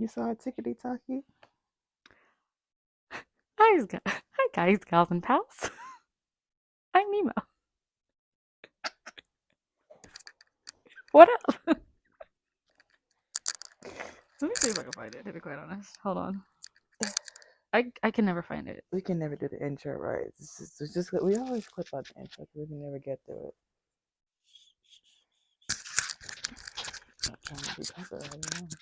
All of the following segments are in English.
You saw a tickety talkie? Hi guys, gals and pals. I'm Nemo. What up? Let me see if I can find it, to be quite honest. Hold on. I can never find it. We can never do the intro right. It's just we always clip out the intro because we can never get through it. Not trying to be copyrighted.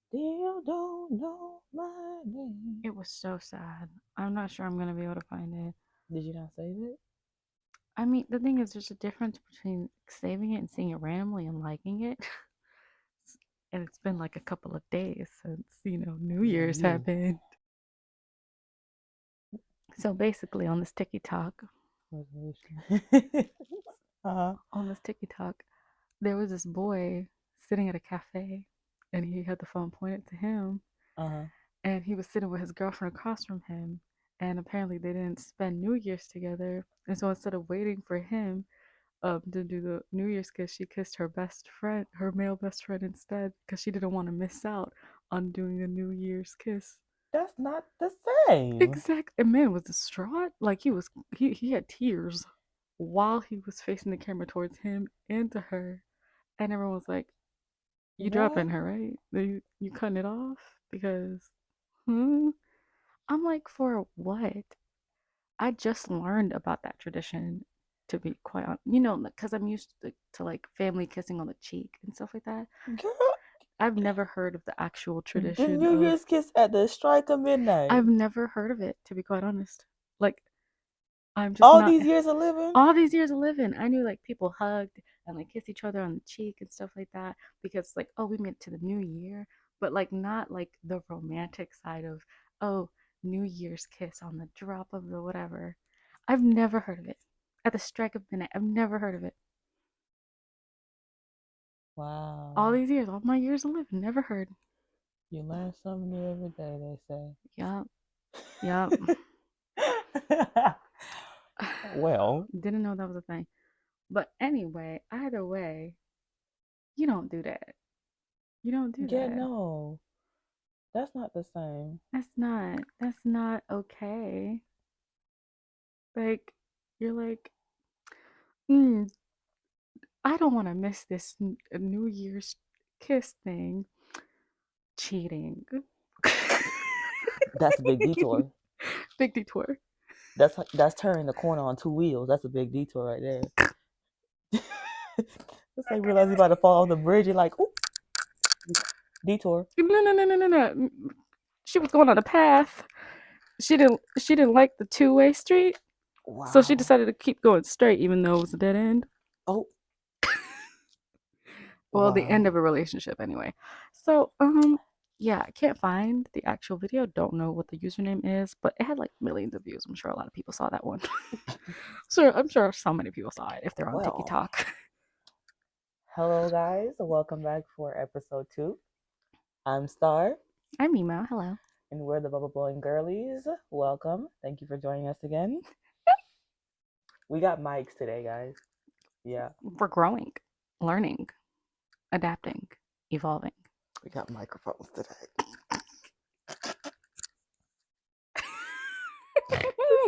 Still don't know my name. It was so sad. I'm not sure I'm gonna be able to find it. Did you not save it? I mean, the thing is, there's a difference between saving it and seeing it randomly and liking it. And it's been like a couple of days since, New Year's happened. So basically, on this TikTok, on this TikTok, there was this boy sitting at a cafe, and he had the phone pointed to him, and he was sitting with his girlfriend across from him, and apparently they didn't spend New Year's together, and so instead of waiting for him to do the New Year's kiss, she kissed her best friend, her male best friend instead, because she didn't want to miss out on doing a New Year's kiss. That's not the same. Exactly. And man was distraught. Like he had tears while he was facing the camera towards him and to her. And everyone was like, "You dropping her, right? You cutting it off? Because I'm like, for what?" I just learned about that tradition, to be quite honest. Because I'm used to like family kissing on the cheek and stuff like that. Girl, I've never heard of the actual the tradition New Year's kiss at the strike of midnight. I've never heard of it, to be quite honest. Like, I'm just all not. these years of living. All these years of living, I knew like people hugged and like kissed each other on the cheek and stuff like that because like, oh, we made it to the new year, but like not like the romantic side of, oh, New Year's kiss on the drop of the whatever. I've never heard of it. At the strike of midnight, I've never heard of it. Wow. All these years, all my years of living, never heard. You learn something new every day, they say. Yup. Yup. Well. Didn't know that was a thing. But anyway, either way, you don't do that. You don't do that. Yeah, no. That's not the same. That's not okay. Like, you're like, I don't want to miss this New Year's kiss thing. Cheating. That's a big detour. Big detour. That's turning the corner on two wheels. That's a big detour right there. It's like realize you're about to fall off the bridge. You're like, ooh, detour. No. She was going on a path. She didn't like the two-way street. Wow. So she decided to keep going straight even though it was a dead end. Oh. Well, the end of a relationship anyway. So, yeah, I can't find the actual video. Don't know what the username is, but it had like millions of views. I'm sure a lot of people saw that one. I'm sure so many people saw it if they're on TikTok. Hello, guys. Welcome back for episode 2. I'm Star. I'm Nemo. Hello. And we're the Bubble Blowing Girlies. Welcome. Thank you for joining us again. We got mics today, guys. Yeah. We're growing, learning, adapting, evolving. We got microphones today.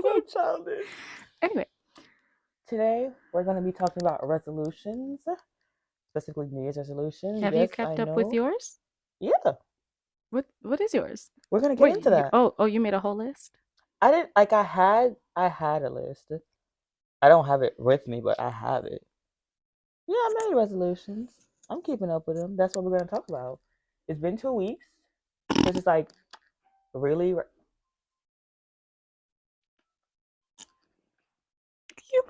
So childish. Anyway, today we're going to be talking about resolutions, specifically New Year's resolutions. Have you kept up with yours? Yeah. What is yours? We're gonna get into that. Oh, you made a whole list? I didn't like. I had a list. I don't have it with me, but I have it. Yeah, I made resolutions. I'm keeping up with them. That's what we're gonna talk about. It's been 2 weeks. This is like really. You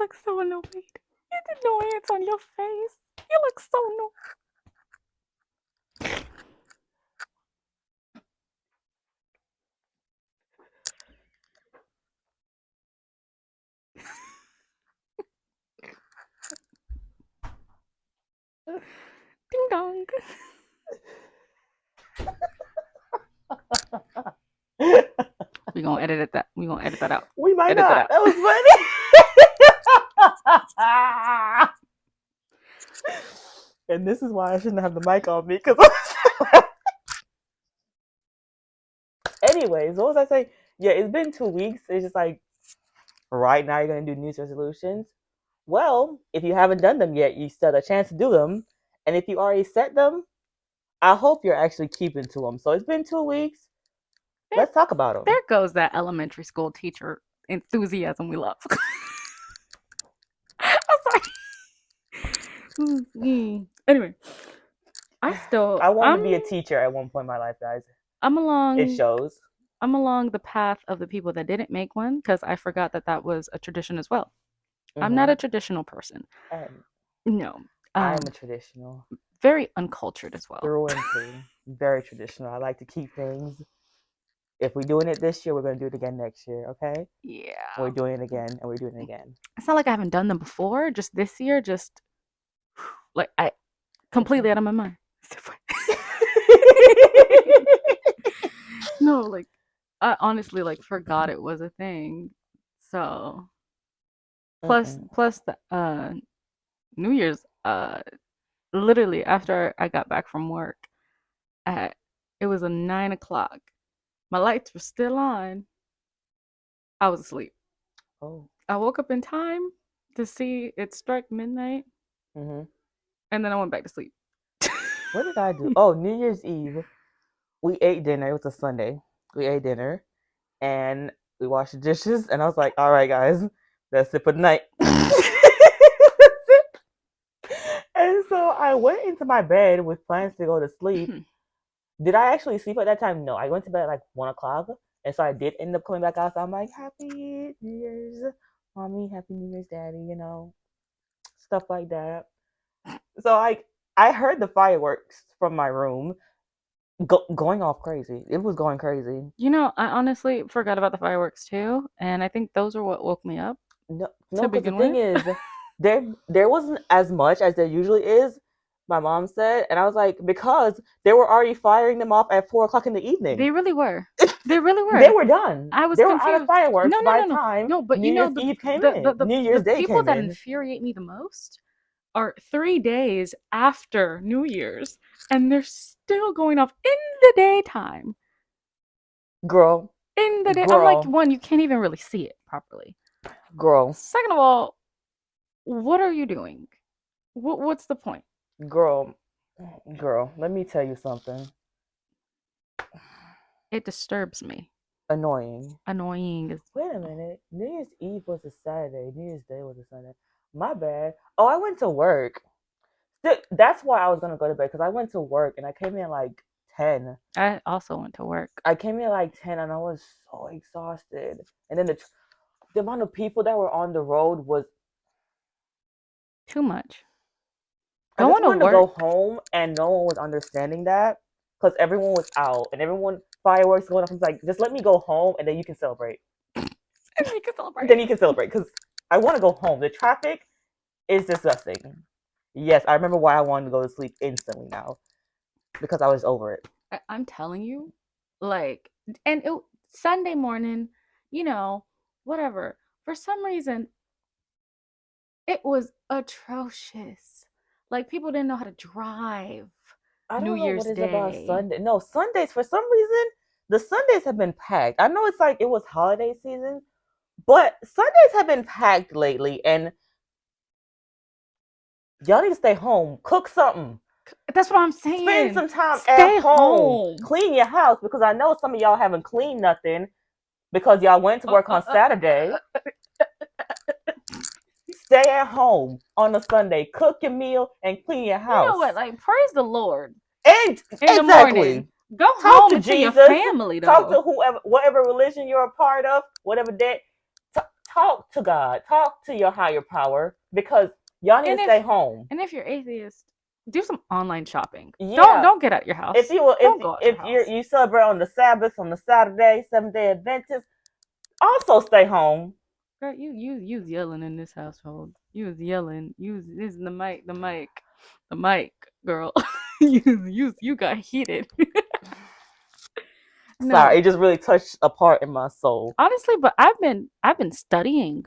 look so annoyed. The annoyance on your face. You look so annoyed. Ding dong. We're gonna edit that. We're gonna edit that out. We might edit not. That was And this is why I shouldn't have the mic on me because. Anyways, what was I saying? Yeah, it's been 2 weeks. It's just like right now you're gonna do New Year's resolutions. Well, if you haven't done them yet, you still have a chance to do them. And if you already set them, I hope you're actually keeping to them. So it's been 2 weeks. There, Let's talk about them. there goes that elementary school teacher enthusiasm we love. I'm sorry. Anyway, I wanted I'm to be a teacher at one point in my life, guys. I'm It along shows. I'm along the path of the people that didn't make one because I forgot that that was a tradition as well. I'm not a Mm-hmm. traditional person. And No. I am Um, a traditional very uncultured as well. through and through. Very traditional. I like to keep things. If we're doing it this year, we're going to do it again next year, okay? We're Yeah. doing it again, and we're doing it again. It's not like I haven't done them before. Just this year, just like I It's completely fine. out of my mind. No, like I honestly like forgot it was a thing. So plus the New Year's literally after I got back from work at it was a 9 o'clock. My lights were still on. I was asleep. Oh. I woke up in time to see it strike midnight, Mm-hmm. and then I went back to sleep. What did I do? Oh, New Year's Eve. We ate dinner. It was a Sunday. We ate dinner and we washed the dishes. And I was like, all right, guys, that's it for the night. And so I went into my bed with plans to go to sleep. Did I actually sleep at that time? No, I went to bed at like 1 o'clock. And so I did end up coming back out. So I'm like, Happy New Year's, Mommy. Happy New Year's, Daddy. Stuff like that. So I heard the fireworks from my room going off crazy. It was going crazy. I honestly forgot about the fireworks too, and I think those are what woke me up No, to no, because the begin thing with. is, there wasn't as much as there usually is. My mom said, and I was like, because they were already firing them off at 4 o'clock in the evening. They really were. They really They were. were done. I was They were out of confused. fireworks No, no, by no, the no, time no. But New Year's the Eve came the the in. the, New the Year's Day people came that in. infuriate me the most are 3 days after New Year's, and they're still going off in the daytime. Girl, In the day, I'm like, girl, one, you can't even really see it properly. girl, Second of all, what are you doing? What's the point? girl, girl. Let me tell you something. It disturbs me. Annoying. Annoying is Wait a minute. New Year's Eve was a Saturday. New Year's Day was a Sunday. My bad. Oh, I went to work. That's why I was gonna go to bed because I went to work and I came in like 10. I also went to work. I came in like 10 and I was so exhausted. And then the amount of people that were on the road was. Too much. I just Going to wanted to go work. home and no one was understanding that because everyone was out and everyone fireworks going off. I was like, just let me go home and then you can celebrate. And you can celebrate. Then you can celebrate because I want to go home. The traffic is disgusting. Yes, I remember why I wanted to go to sleep instantly now because I was over it. I'm telling you, like, and Sunday morning, you know, whatever. For some reason, it was atrocious. Like people didn't know how to drive I New don't know what Year's is about Day. Sunday. No, Sundays for some reason the Sundays have been packed. I know it's like it was holiday season, but Sundays have been packed lately, and y'all need to stay home, cook something, That's what I'm spend saying. some time at Stay home, home. clean your house because I know some of y'all haven't cleaned nothing because y'all went to Uh, work uh, on uh, Saturday. Stay at home on a Sunday, cook your meal, and clean your you know house. what? Like, praise the Lord And in the morning. exactly. Go Talk home to and to your Jesus. family, Talk though. to whoever, whatever religion you're a part of, whatever that. Talk to God. Talk to your higher power because y'all need And to stay if home. and if you're atheist, do some online shopping. Don't Yeah. don't get out your If house. you Don't go out your if house. you celebrate on the Sabbath, on the Saturday, Seventh Day Adventist, also stay home. Girl, you was yelling in this household. You was yelling. You was using the mic, girl. You got heated. Sorry, No, it just really touched a part in my soul. honestly, but I've been studying.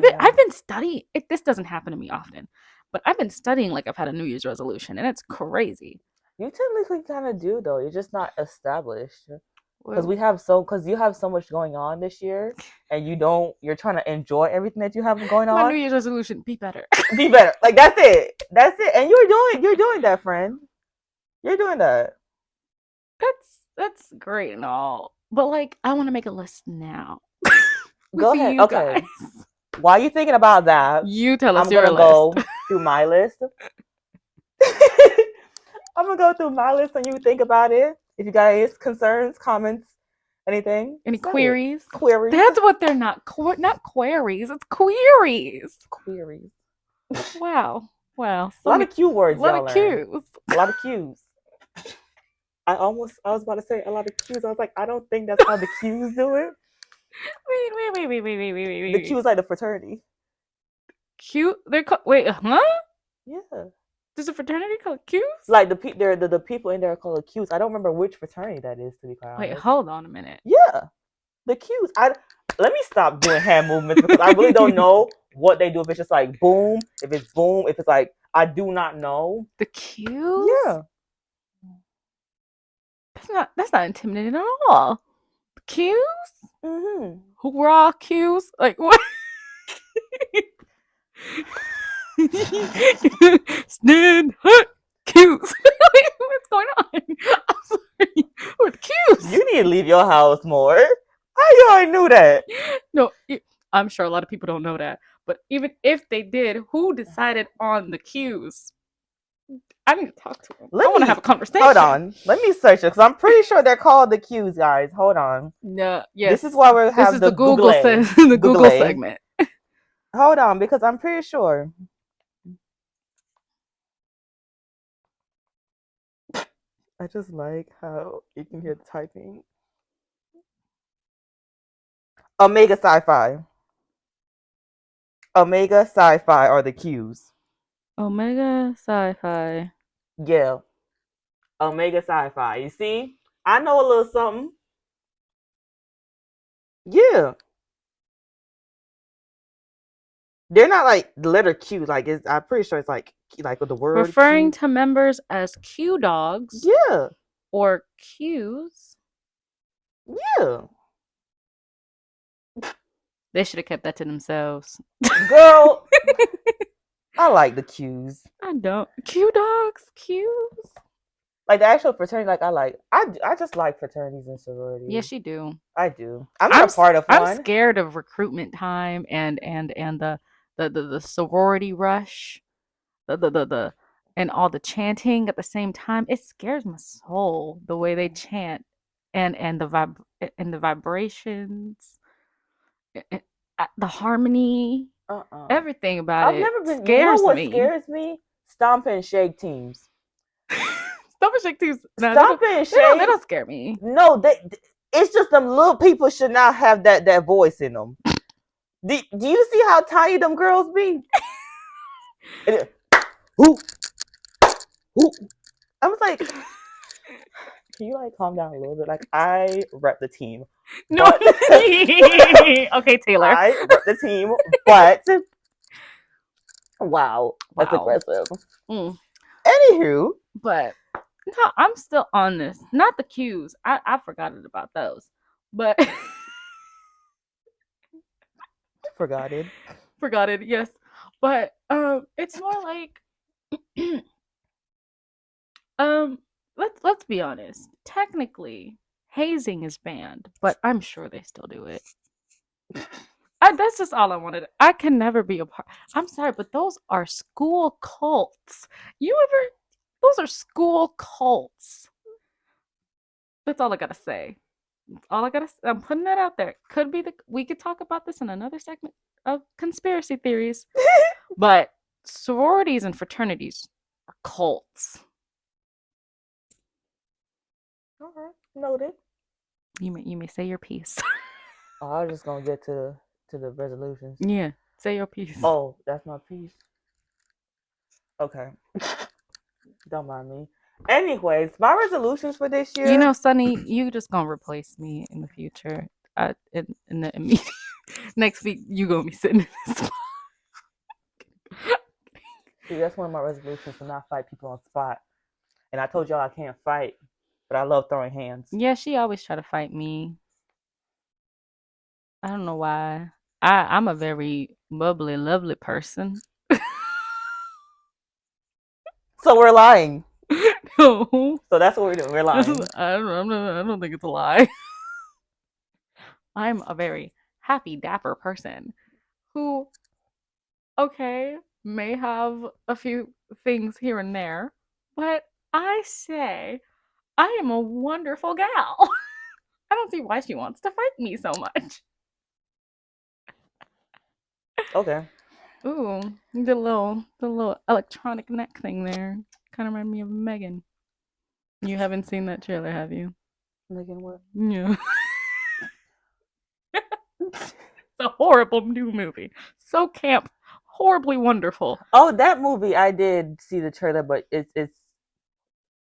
I've been studying. This doesn't happen to me often, but I've been studying like I've had a New Year's resolution, and it's crazy. You technically kind of do though. You're just not established. Because Well, because you have so much going on this year, and you're trying to enjoy everything that you have going my New on. Year's resolution: be better. Be better. Like that's it, and you're doing that, friend. You're doing that. That's great and all, but like I want to make a list now with Go ahead. you Okay. guys. While you're thinking about that, You tell us I'm your gonna list. go through my list. I'm gonna go through my list and you think about it. If you guys concerns, comments, anything, Any say it. queries? Queries. That's what they're not. Not queries. It's queries. Queries. Wow. Wow. A lot of Q A words lot y'all of learn. cues. A lot of Q's. I was about to say a lot of Q's. I was like, I don't think that's how the Q's do it. Wait. The Q's like the fraternity. Q. They're called. Wait. Huh? Yeah. There's a fraternity called Qs. Like the people in there are called Q's. I don't remember which fraternity that is, to be quite honest. Wait. Hold on a minute. Yeah. The Q's. Let me stop doing hand movements because I really don't know what they do. If it's just like boom, if it's like I do not know. The Qs. Yeah. That's not intimidating at all. The Qs. Mm-hmm. Hoorah Qs. Like what? Stand hut Qs. What's going on? I'm sorry. What are the Qs? You need to leave your house more. How you already knew that? No, I'm sure a lot of people don't know that. But even if they did, who decided on the Qs? I need to talk to them. I want to have a conversation. Hold on. Let me search it because I'm pretty sure they're called the Qs, guys. Hold on. No, yes. This is why we have the Google the Google segment. Hold on, because I'm pretty sure. I just like how you can hear the typing. Omega Sci-Fi. Omega Sci-Fi are the Qs. Omega Sci-Fi. Yeah. Omega Sci-Fi. You see? I know a little something. Yeah. They're not like the letter Q. Like I'm pretty sure it's like the word referring Q. to members as Q dogs. Yeah. Or Qs. Yeah. They should have kept that to themselves. Girl, I like the Qs. I don't. Q dogs, Qs. Like the actual fraternity, I just like fraternities and sororities. Yes, you do. I do. I'm not a part of one. I'm scared of recruitment time and the sorority rush, the and all the chanting at the same time. It scares my soul the way they chant and the vibrations, the harmony, everything about I've it never been. You know scares what me. scares me? Stomp and shake teams. Stomp and shake teams. No, Stomp and shake. They don't scare me. No, it's just them little people should not have that voice in them. Do you see how tiny them girls be? Who? I was like, can you like calm down a little bit? Like I rep the team. No. But, okay, Taylor. I rep the team, but wow, that's aggressive. Anywho, but no, I'm still on this. Not the Qs. I forgot about those. But forgot it. Yes. But it's more like let's be honest. Technically, hazing is banned, but I'm sure they still do it. That's just all I wanted. I can never be a part. I'm sorry, but those are school cults. Those are school cults. That's all I gotta say. I'm putting that out there. We could talk about this in another segment of conspiracy theories. But sororities and fraternities are cults. All right, noted. You may say your piece. Oh, I was just gonna get to the resolutions. Yeah, say your piece. Oh, that's my piece. Okay. Don't mind me. Anyways, my resolutions for this year. You know, Sunny, you just gonna replace me in the future. In the immediate. Next week, you gonna be sitting in this spot. See, that's one of my resolutions to not fight people on the spot. And I told y'all I can't fight, but I love throwing hands. Yeah, she always try to fight me. I don't know why. I'm a very bubbly, lovely person. So we're lying. No, So that's what we're doing. We're lying. I don't think it's a lie. I'm a very happy, dapper person who, okay, may have a few things here and there, but I say I am a wonderful gal. I don't see why she wants to fight me so much. Okay. Ooh, the little electronic neck thing there kind of reminded me of Megan. You haven't seen that trailer, have you? Megan, what? Yeah. It's a horrible new movie. So camp, horribly wonderful. Oh, that movie I did see the trailer, but it's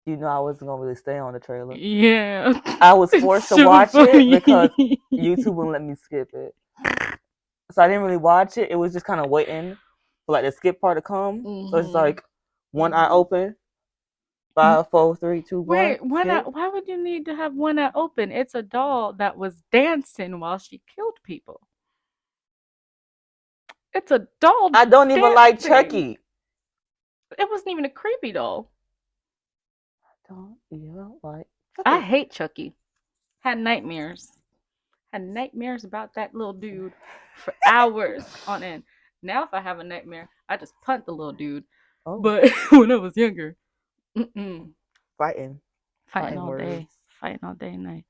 I wasn't gonna really stay on the trailer. Yeah. I was It's forced to so watch it funny. because YouTube wouldn't let me skip it. So I didn't really watch it. It was just kind of waiting for like the skip part to come. So it's Mhm. like one eye open, 5, 4, 3, 2, 1, Wait, skip. why would you need to have one eye open? It's a doll that was dancing while she killed people. It's a doll I don't even like dancing. Chucky. It wasn't even a creepy doll. Don't even like I Chucky. hate Chucky. Had nightmares. Had nightmares about that little dude for hours on end. Now, if I have a nightmare, I just punt the little dude. Oh, But when I was younger, fighting fighting all day, words. fighting all day and night.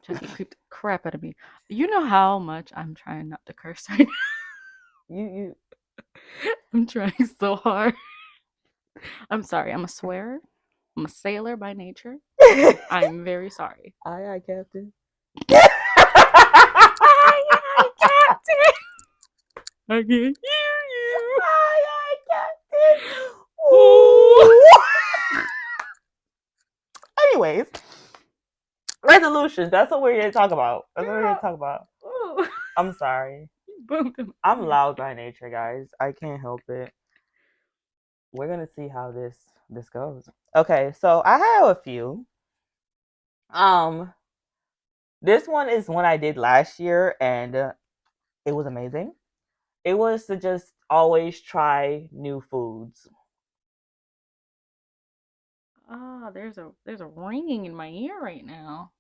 Chucky creeped the crap out of me. You know how much I'm trying not to curse right now. You I'm trying so hard. I'm sorry. I'm a swearer. I'm a sailor by nature. I'm very sorry. Aye, Captain. Aye, aye, Captain. I can hear you. Aye, Captain. Ooh. Ooh. Anyways, resolutions. That's what we're here to talk about. That's what we're here to talk about. Ooh. I'm sorry. You bumped him. I'm loud by nature, guys. I can't help it. We're gonna see how this goes. Okay, so I have a few. Um, this one is one I did last year, and it was amazing. It was to just always try new foods. Ah, there's a ringing in my ear right now.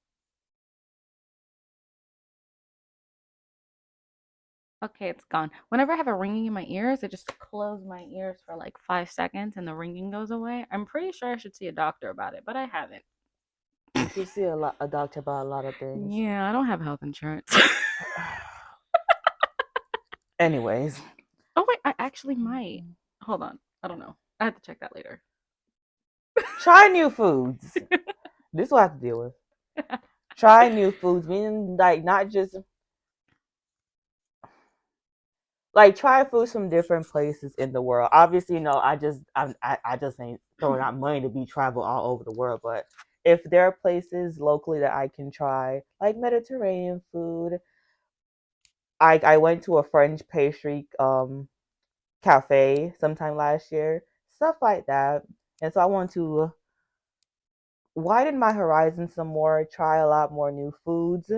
Okay, it's gone. Whenever I have a ringing in my ears, I just close my ears for like 5 seconds and the ringing goes away. I'm pretty sure I should see a doctor about it, but I haven't. You should see a doctor about a lot of things. Yeah, I don't have health insurance. Anyways, Oh wait, I actually might. Hold on. I don't know. I have to check that later. try new foods. This is what I have to deal with. Try new foods, meaning like not just like try foods from different places in the world. Obviously, I just ain't throwing out money to be travel all over the world. But if there are places locally that I can try, like Mediterranean food, I went to a French pastry cafe sometime last year, stuff like that. And so I want to widen my horizons some more, try a lot more new foods,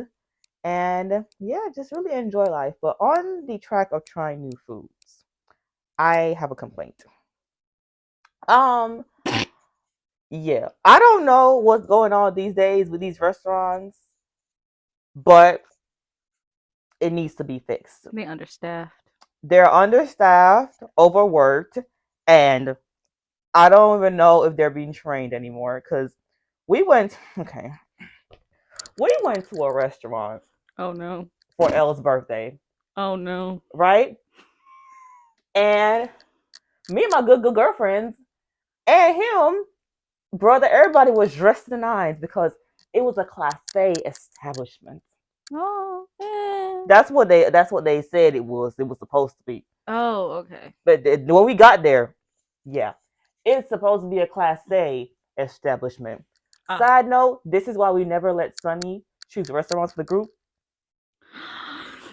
and yeah, just really enjoy life. But on the track of trying new foods, I have a complaint. Um, yeah, I don't know what's going on these days with these restaurants, but it needs to be fixed. They understaffed. They're understaffed, overworked, and I don't even know if they're being trained anymore because we went, okay, we went to a restaurant Oh no. for Elle's birthday, Oh no. right? And me and my good girlfriends and him, brother, everybody was dressed to the nines because it was a class A establishment. Oh. That's what they said it was. It was supposed to be. Oh, okay. But when we got there, yeah, it's supposed to be a class A establishment. Ah. Side note: this is why we never let Sunny choose restaurants for the group.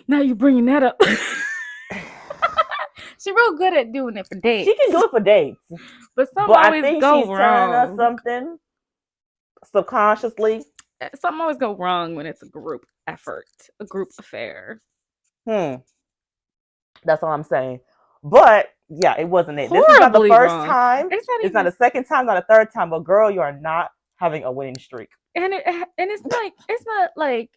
Now you're bringing that up. She's real good at doing it for dates. She can do it for dates, but some but I always think go she's telling us wrong. something subconsciously. Some always go wrong when it's a group effort, a group affair. Hmm. That's all I'm saying. But yeah, it wasn't it. This is not the Horribly first wrong. time. It's not It's not even. the second time, not the third time. But girl, you are not having a winning streak. And it's not like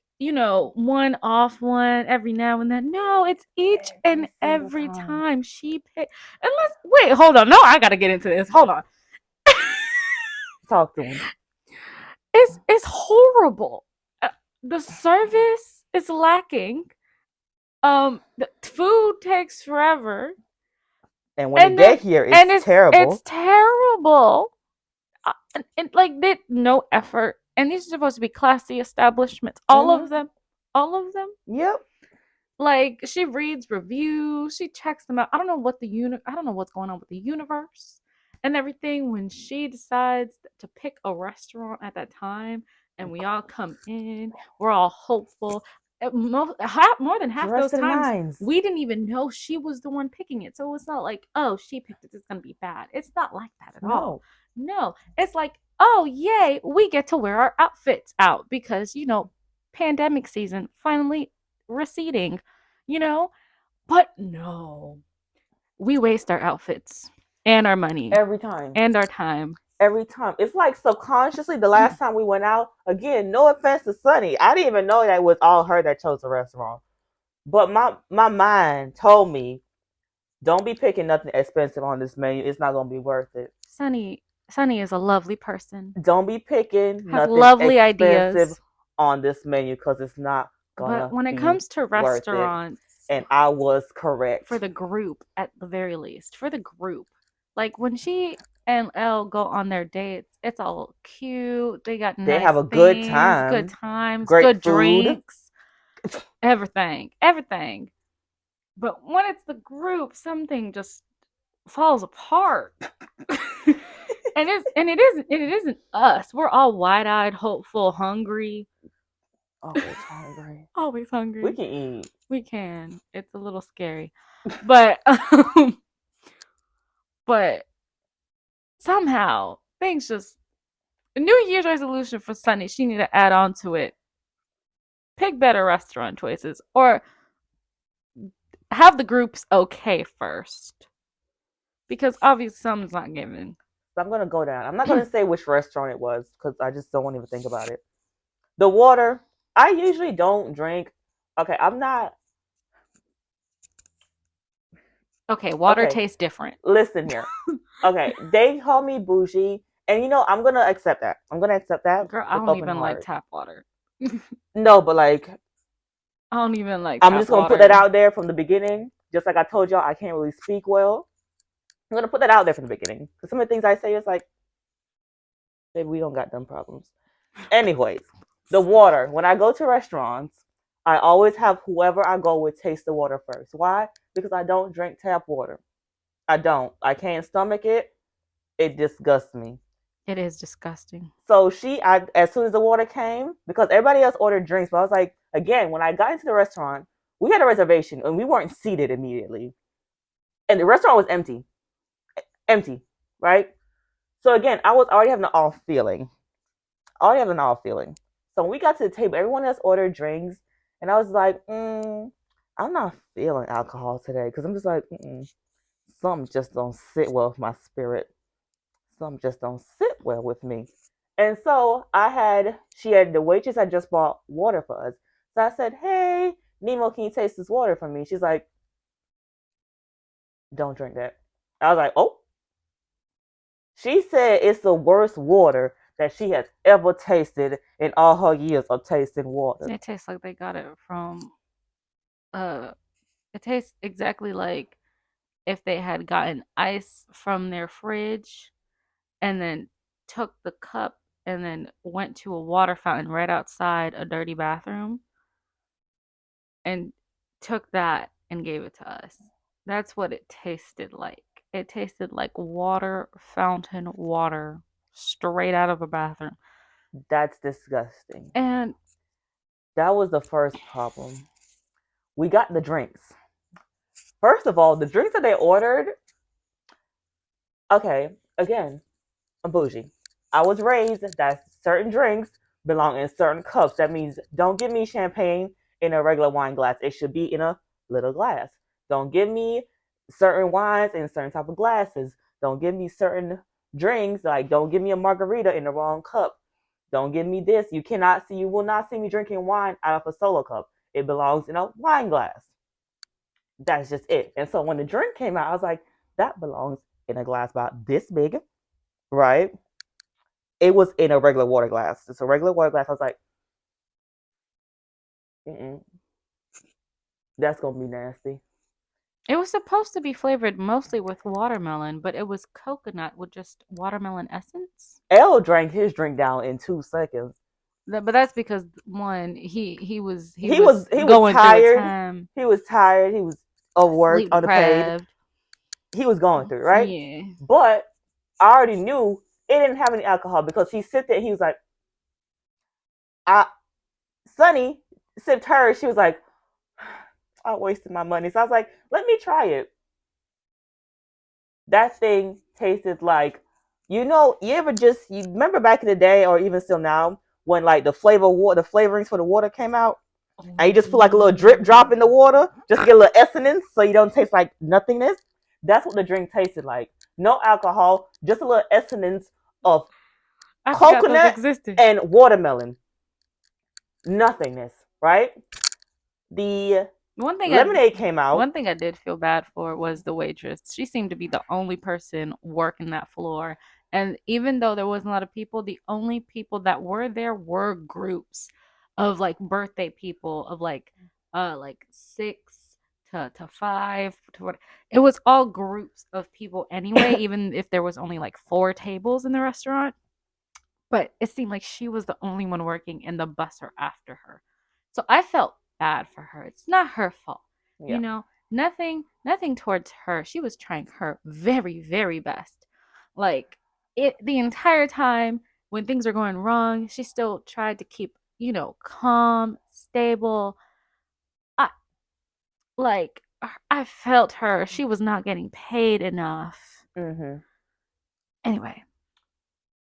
one off one every now and then. No, it's each and Single every time. time she pick. Unless wait, hold on. No, I gotta get into this. Hold on. Talk to him. It's horrible. The service is lacking. The food takes forever, And when they get here, it's it's terrible. terrible. And like they no effort. And these are supposed to be classy establishments. All Mm-hmm. of them. All of them. Yep. Like she reads reviews, she checks them out. I don't know what's going on with the universe and everything when she decides to pick a restaurant at that time and we all come in, we're all hopeful. More than half Dressed those to the times nines. we didn't even know she was the one picking it. So it's not like, oh, she picked it, it's gonna be bad. It's not like that at all. No. No, it's like, oh yay, we get to wear our outfits out because pandemic season finally receding, you know? But no, we waste our outfits and our money Every time. and our time. Every time. It's like subconsciously, the last time we went out, again, no offense to Sunny. I didn't even know that it was all her that chose the restaurant. But my mind told me, don't be picking nothing expensive on this menu. It's not gonna be worth it. Sunny is a lovely person. Don't be picking Has nothing lovely expensive ideas. on this menu because it's not But gonna when it be comes to worth it. restaurants, And I was correct. for the group, at the very least, for the group, like when she and Elle go on their dates, it's all cute. They got They nice have a good things, good time, times, great good food. drinks, everything, everything. But when it's the group, something just falls apart. And it isn't us. We're all wide-eyed, hopeful, hungry. Always hungry. Always We hungry. can eat. We can. It's a little scary. But but somehow things just a New Year's resolution for Sunny, she need to add on to it. Pick better restaurant choices or have the groups okay first. Because obviously something's not given. So I'm gonna go down. I'm not gonna say which restaurant it was because I just don't want to even think about it. The water. I usually don't drink. Okay, I'm not. Okay, water Okay, tastes different. listen here. Okay, they call me bougie, and I'm gonna accept that. I'm gonna accept that Girl, I with don't open even like heart. tap water. No, but like, I don't even like I'm tap just gonna put that water. out there from the beginning. Just like I told y'all, I can't really speak well. I'm gonna put that out there from the beginning because some of the things I say is like, baby, we don't got them problems. Anyways, the water. When I go to restaurants, I always have whoever I go with taste the water first. Why? Because I don't drink tap water. I don't. I can't stomach it. It disgusts me. It is disgusting. So as soon as the water came, because everybody else ordered drinks, but I was like, again, when I got into the restaurant, we had a reservation and we weren't seated immediately, and the restaurant was empty, right? So again, I was already having an off feeling. Already having an off feeling. So when we got to the table, everyone else ordered drinks, and I was like, I'm not feeling alcohol today because I'm just like, something just don't sit well with my spirit. Something just don't sit well with me. And so the waitress had just bought water for us. So I said, hey, Nemo, can you taste this water for me? She's like, don't drink that. I was like, oh. She said it's the worst water that she has ever tasted in all her years of tasting water. It tastes like they got it from uh it tastes exactly like if they had gotten ice from their fridge and then took the cup and then went to a water fountain right outside a dirty bathroom and took that and gave it to us. That's what it tasted like. It tasted like water, fountain water, straight out of a bathroom. That's disgusting. And That was the first problem. We got the drinks. First of all, the drinks that they ordered, okay, again, I'm bougie. I was raised that certain drinks belong in certain cups. That means don't give me champagne in a regular wine glass. It should be in a little glass. Don't give me certain wines in certain type of glasses. Don't give me certain drinks. Like don't give me a margarita in the wrong cup. Don't give me this. You will not see me drinking wine out of a solo cup. It belongs in a wine glass. That's just it. And so when the drink came out, I was like, that belongs in a glass about this big, right? It was in a regular water glass. It's a regular water glass. I was like, mm-mm, that's gonna be nasty. It was supposed to be flavored mostly with watermelon, but it was coconut with just watermelon essence. L drank his drink down in 2 seconds. But that's because one, he He was was he was going through a tired. time, He was tired. He was overworked, sleep underpaid. deprived. He was going through, right? Yeah. But I already knew it didn't have any alcohol because he sipped it. He was like, Sunny sipped hers. She was like, I wasted my money. So I was like, let me try it. That thing tasted like, you remember back in the day or even still now when like the flavorings for the water came out and you just put like a little drip drop in the water, just get a little essence so you don't taste like nothingness. That's what the drink tasted like. No alcohol, just a little essence of coconut and watermelon. Nothingness, right? The lemonade came out. One thing I did feel bad for was the waitress. She seemed to be the only person working that floor. And even though there wasn't a lot of people, the only people that were there were groups of like birthday people of like 6 to 5 to what it was all groups of people anyway, even if there was only like 4 tables in the restaurant. But it seemed like she was the only one working and the busser after her. So I felt bad for her. It's not her fault. Yeah. You know, nothing towards her. She was trying her very, very best. Like it the entire time when things are going wrong, she still tried to keep, calm, stable. I like I felt her. She was not getting paid enough. Mm-hmm. Anyway,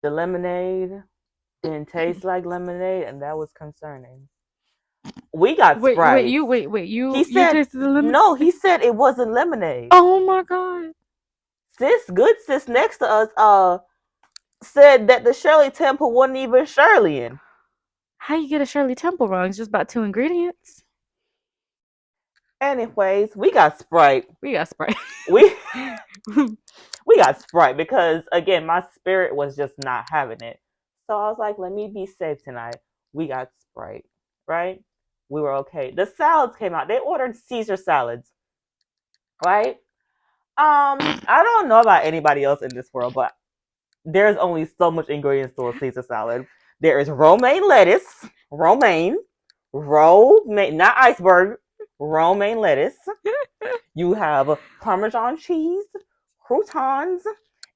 the lemonade didn't taste like lemonade, and that was concerning. We got Sprite. You said, tasted the lemonade? No, he said it wasn't lemonade. Oh my god. Good sis next to us said that the Shirley Temple wasn't even Shirleyan. How you get a Shirley Temple wrong? It's just about 2 ingredients. Anyways, we got Sprite. We got Sprite. we got Sprite because again, my spirit was just not having it. So I was like, let me be safe tonight. We got Sprite, right? We were okay. The salads came out. They ordered Caesar salads, right? I don't know about anybody else in this world, but there's only so much ingredients to a Caesar salad. There is romaine lettuce, not iceberg, romaine lettuce. You have Parmesan cheese, croutons,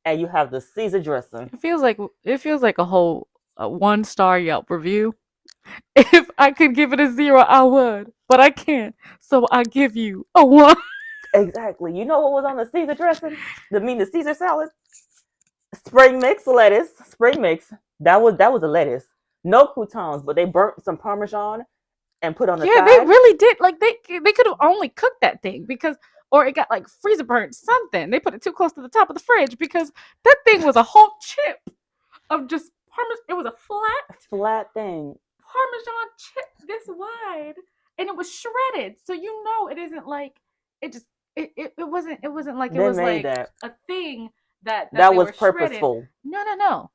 and you have the Caesar dressing. It feels like a whole 1-star Yelp review. If I could give it a 0, I would, but I can't. So I give you a 1. Exactly. You know what was on the Caesar dressing? The Caesar salad? Spring mix lettuce. Spring mix. That was a lettuce. No croutons, but they burnt some Parmesan and put on the side. Yeah, they really did. Like they could have only cooked that thing or it got like freezer burnt something. They put it too close to the top of the fridge because that thing was a whole chip of just Parmesan. It was a flat thing. Parmesan chip this wide, and it was shredded. So it isn't like it just it wasn't like it was like that. A thing that was purposeful. No.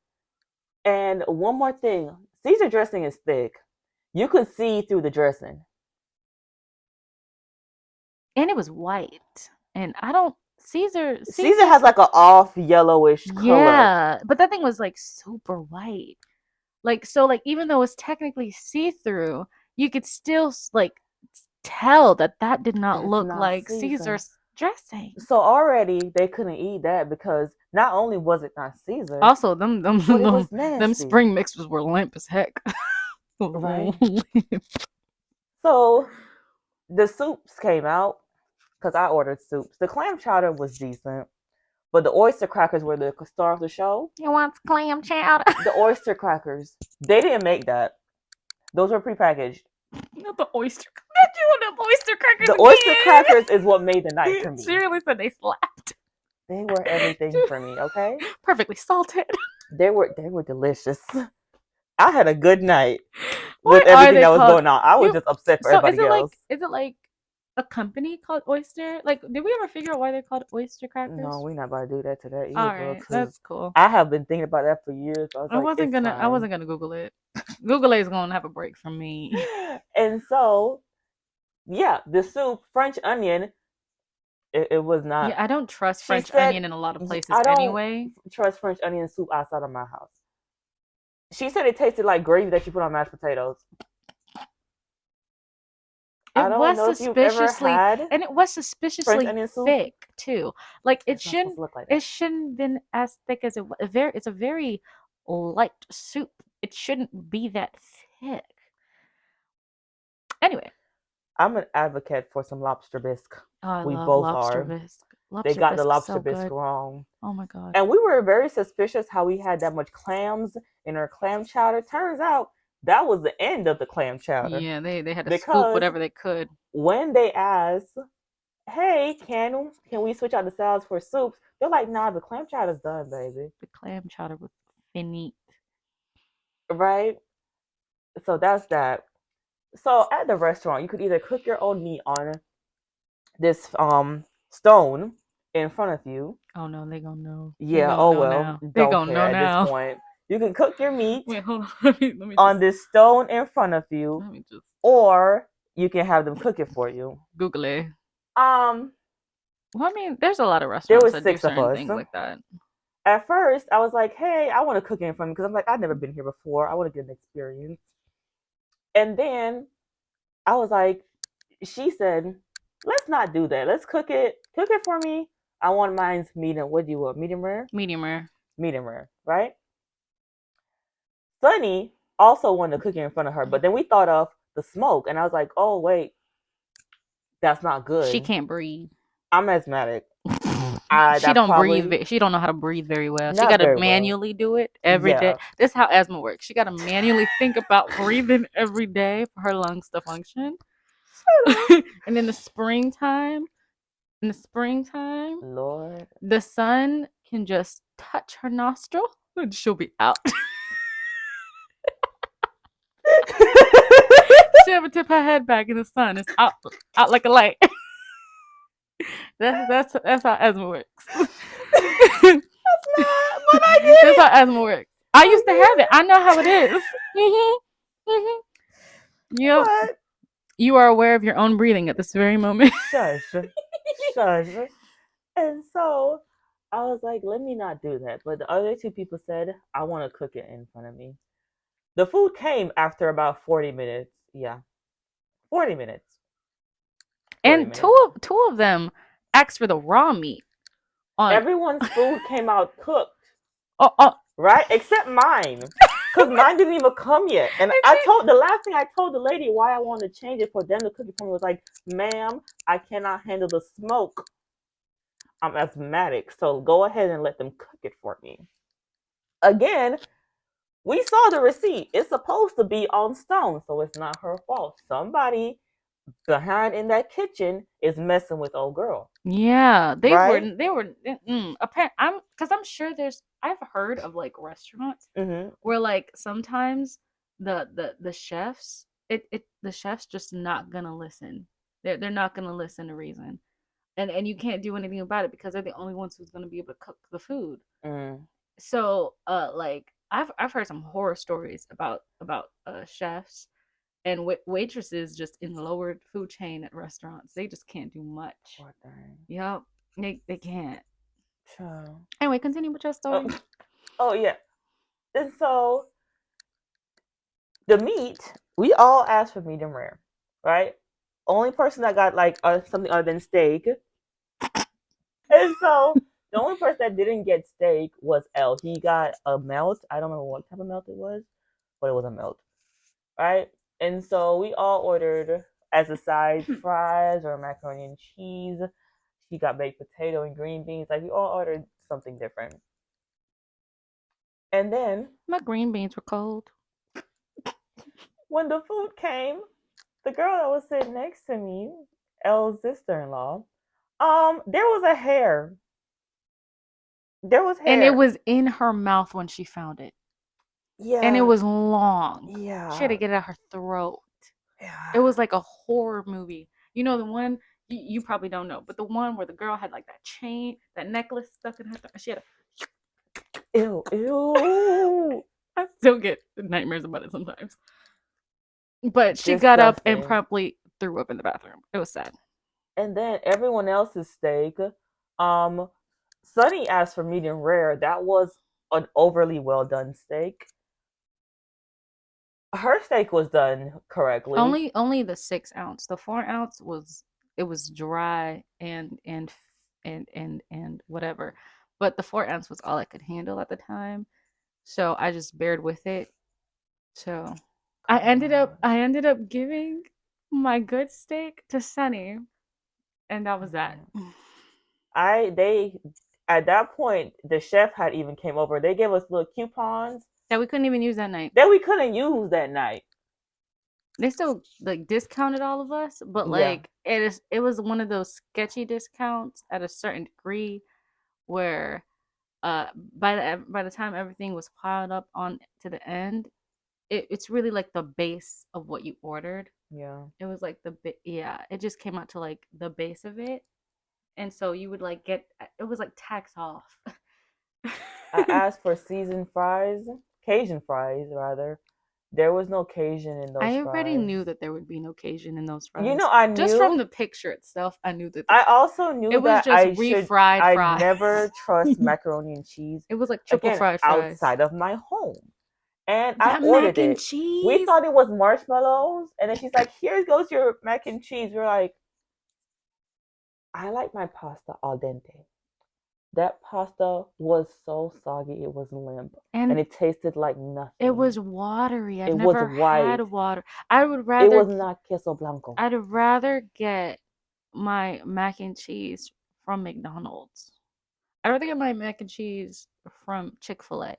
And one more thing, Caesar dressing is thick. You could see through the dressing. And it was white. And I don't Caesar has like an off yellowish color. Yeah, but that thing was like super white. Like so like even though it's technically see-through, you could still like tell that did not look like Caesar's dressing. So already they couldn't eat that because not only was it not Caesar, also them spring mixers were limp as heck. Right. So The soups came out because I ordered soups. The clam chowder was decent, but the oyster crackers were the star of the show. You want clam chowder? The oyster crackers, they didn't make that. Those were prepackaged. Not the oyster. Not you want the oyster crackers The again? oyster crackers is what made the night for me. She really said they slapped. They were everything for me. Okay, perfectly salted. They were delicious. I had a good night with everything that was going on. I was just upset for everybody else. Is it like a company called Oyster? Like, did we ever figure out why they're called oyster crackers? No, we're not about to do that today. All right, that's cool. I have been thinking about that for years. I wasn't gonna Google it. Google is gonna have a break from me. And so, yeah, the soup, French onion. It was not. Yeah, I don't trust French onion in a lot of places anyway. Trust French onion soup outside of my house. She said it tasted like gravy that you put on mashed potatoes. It was suspiciously thick too. Like it shouldn't been as thick as it was. It's a very light soup. It shouldn't be that thick. Anyway, I'm an advocate for some lobster bisque. Oh, I love lobster bisque. They got the lobster bisque wrong. Oh my god! And we were very suspicious how we had that much clams in our clam chowder. Turns out that was the end of the clam chowder. Yeah, they had to scoop whatever they could. When they asked, "Hey, can we switch out the salads for soups?" They're like, "Nah, the clam chowder's done, baby." The clam chowder was finite, right? So that's that. So at the restaurant, you could either cook your own meat on this stone in front of you. Oh no, they gonna know. Yeah. Oh well. They gonna know now. At this point, you can cook your meat. Wait, hold on. Let me on this stone in front of you, or you can have them cook it for you. Google it. Well, I mean, there's a lot of restaurants there was that 6 do of us. things like that. At first, I was like, "Hey, I want to cook it in front of me," because I'm like, I've never been here before. I want to get an experience. And then I was like, she said, "Let's not do that. Let's cook it. Cook it for me. I want mine's medium. What do you want? Medium rare? Medium rare. Medium rare, right?" Sunny also wanted to cook it in front of her, but then we thought of the smoke, and I was like, "Oh wait, that's not good." She can't breathe. I'm asthmatic. She don't breathe. She don't know how to breathe very well. She got to manually do it every day. This is how asthma works. She got to manually think about breathing every day for her lungs to function. And in the springtime, Lord, the sun can just touch her nostril and she'll be out. She ever tip her head back in the sun? It's out like a light. That's how asthma works. That's not, but I get That's how asthma works. I used to have it. I know how it is. Yep. What? You are aware of your own breathing at this very moment. Shush. And so I was like, let me not do that. But the other 2 people said, I want to cook it in front of me. The food came after about 40 minutes. Yeah. 40 minutes. 40 and minutes. Two of them asked for the raw meat. Everyone's food came out cooked. Right? Except mine. Because mine didn't even come yet. And the last thing I told the lady why I wanted to change it for them to cook it for me was like, "Ma'am, I cannot handle the smoke. I'm asthmatic. So go ahead and let them cook it for me." Again, we saw the receipt. It's supposed to be on stone, so it's not her fault. Somebody behind in that kitchen is messing with old girl. Yeah, they were. Apparently, I'm sure I've heard of like restaurants where like sometimes the chefs the chefs just not gonna listen. They're not gonna listen to reason, and you can't do anything about it because they're the only ones who's gonna be able to cook the food. So like I've heard some horror stories about chefs and waitresses just in the lower food chain at restaurants. They just can't do much. Poor thing. Yep, they can't. True. Anyway, continue with your story. Oh yeah. And so the meat, we all asked for medium rare, right? Only person that got like something other than steak. And so the only person that didn't get steak was L. He got a melt. I don't remember what type of melt it was, but it was a melt, right? And so we all ordered as a side, fries or macaroni and cheese. She got baked potato and green beans. Like we all ordered something different. And then My green beans were cold. when the food came, the girl that was sitting next to me, Elle's sister-in-law, there was a hair. There was And it hair. was in her mouth when she found it. And it Yeah. was long. She had to Yeah. get it out her throat. Yeah. It was like a horror movie. You know the one you probably don't know, but the one where the girl had like that chain, that necklace stuck in her throat. She had Ew. Ew. I still get nightmares about it sometimes. But she got up and Disgusting. promptly threw up in the bathroom. It was sad. And then everyone else's steak, um, Sunny asked for medium rare. That was an overly well done steak. Her steak was done correctly. Only the 6 ounce. The 4 ounce was it was dry and whatever. But the 4 ounce was all I could handle at the time. So I just bared with it. So I Come ended up on. I ended up giving my good steak to Sunny, and that was that. They at that point the chef had even came over. They gave us little coupons That we couldn't even use that night. that we couldn't use that night. They still like discounted all of us, but Yeah. like it was one of those sketchy discounts at a certain degree where by the time everything was piled up on to the end, it's really like the base of what you ordered. Yeah. It was like yeah, it just came out to like the base of it, and so you would like get it was like tax off. I asked for seasoned fries, Cajun fries rather. There was no Cajun in those I already fries. knew that there would be no Cajun in those You fries. know, I Just from knew. the picture itself, I knew that I also knew it was that just refried I fries. never trust macaroni and cheese It was like triple again fried fries. outside of my home. And I That mac ordered and it. We cheese. thought it was marshmallows, and then she's like, "Here goes your mac and cheese." We're like, "I like my pasta al dente." That pasta was so soggy, it was limp, and And it tasted like it nothing. was watery. I've It was never white. had water. I would It rather was not queso blanco. I'd rather get my mac and cheese from McDonald's. I'd rather get my mac and cheese from Chick-fil-A.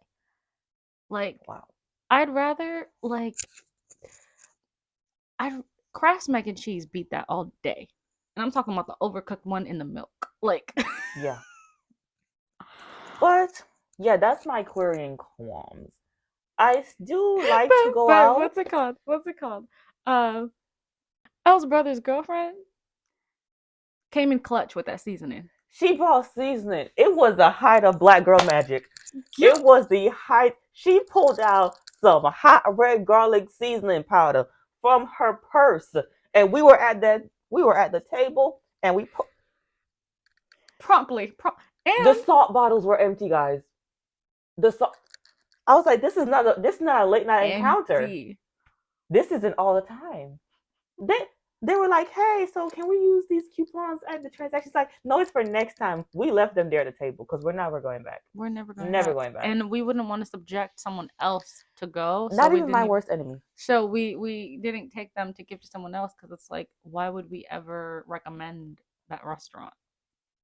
Like Wow. I'd rather like I Kraft's mac and cheese beat that all day. And I'm talking about the overcooked one in the milk. Like Yeah. But yeah, that's my querying qualms. I do like to go but out. what's it called? What's it called? Um Elle's brother's girlfriend came in clutch with that seasoning. She brought seasoning. It was the height of black girl magic. You It was the height. She pulled out some hot red garlic seasoning powder from her purse, and we were at the table, and we put promptly. the And salt bottles were empty, guys. The salt. I was like, this is not a late night encounter. empty. This isn't all the time. They they were like, hey, so can we use these coupons at the transactions? Like, no, it's for next time. We left them there at the table because we're never going back. We're never going Never back. going back. And we wouldn't want to subject someone else to go. So Not we even my didn't worst enemy. so we didn't take them to give to someone else because it's like, why would we ever recommend that restaurant?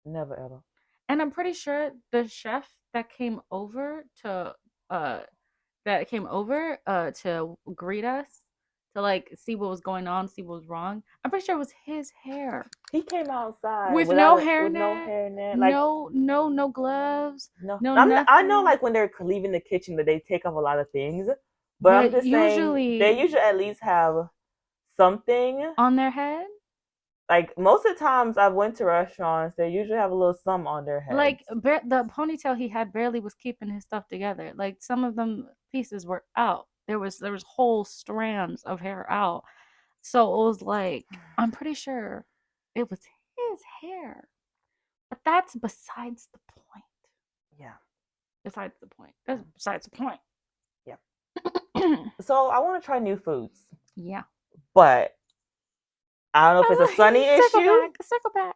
Never ever. And I'm pretty sure the chef that came over uh to greet us to like see what was going on, see what was wrong. I'm pretty sure it was his hair. He came outside With no with no hairnet, hairnet. Like no gloves, no, no I know nothing. like when they're leaving the kitchen that they take off a lot of things, but I'm But just saying they usually usually at least have something. on their head, Like most of the times I've went to restaurants, they usually have a little sum on their heads. like the ponytail he had barely was keeping his stuff together. Like some of them pieces were out. There was whole strands of hair out. So it was like I'm pretty sure it was his hair. But that's besides the point. Yeah, Besides the point. That's besides the point. yeah. So I want to try new foods, Yeah. but I don't know if it's a Sunny Circle issue. back. Circle back.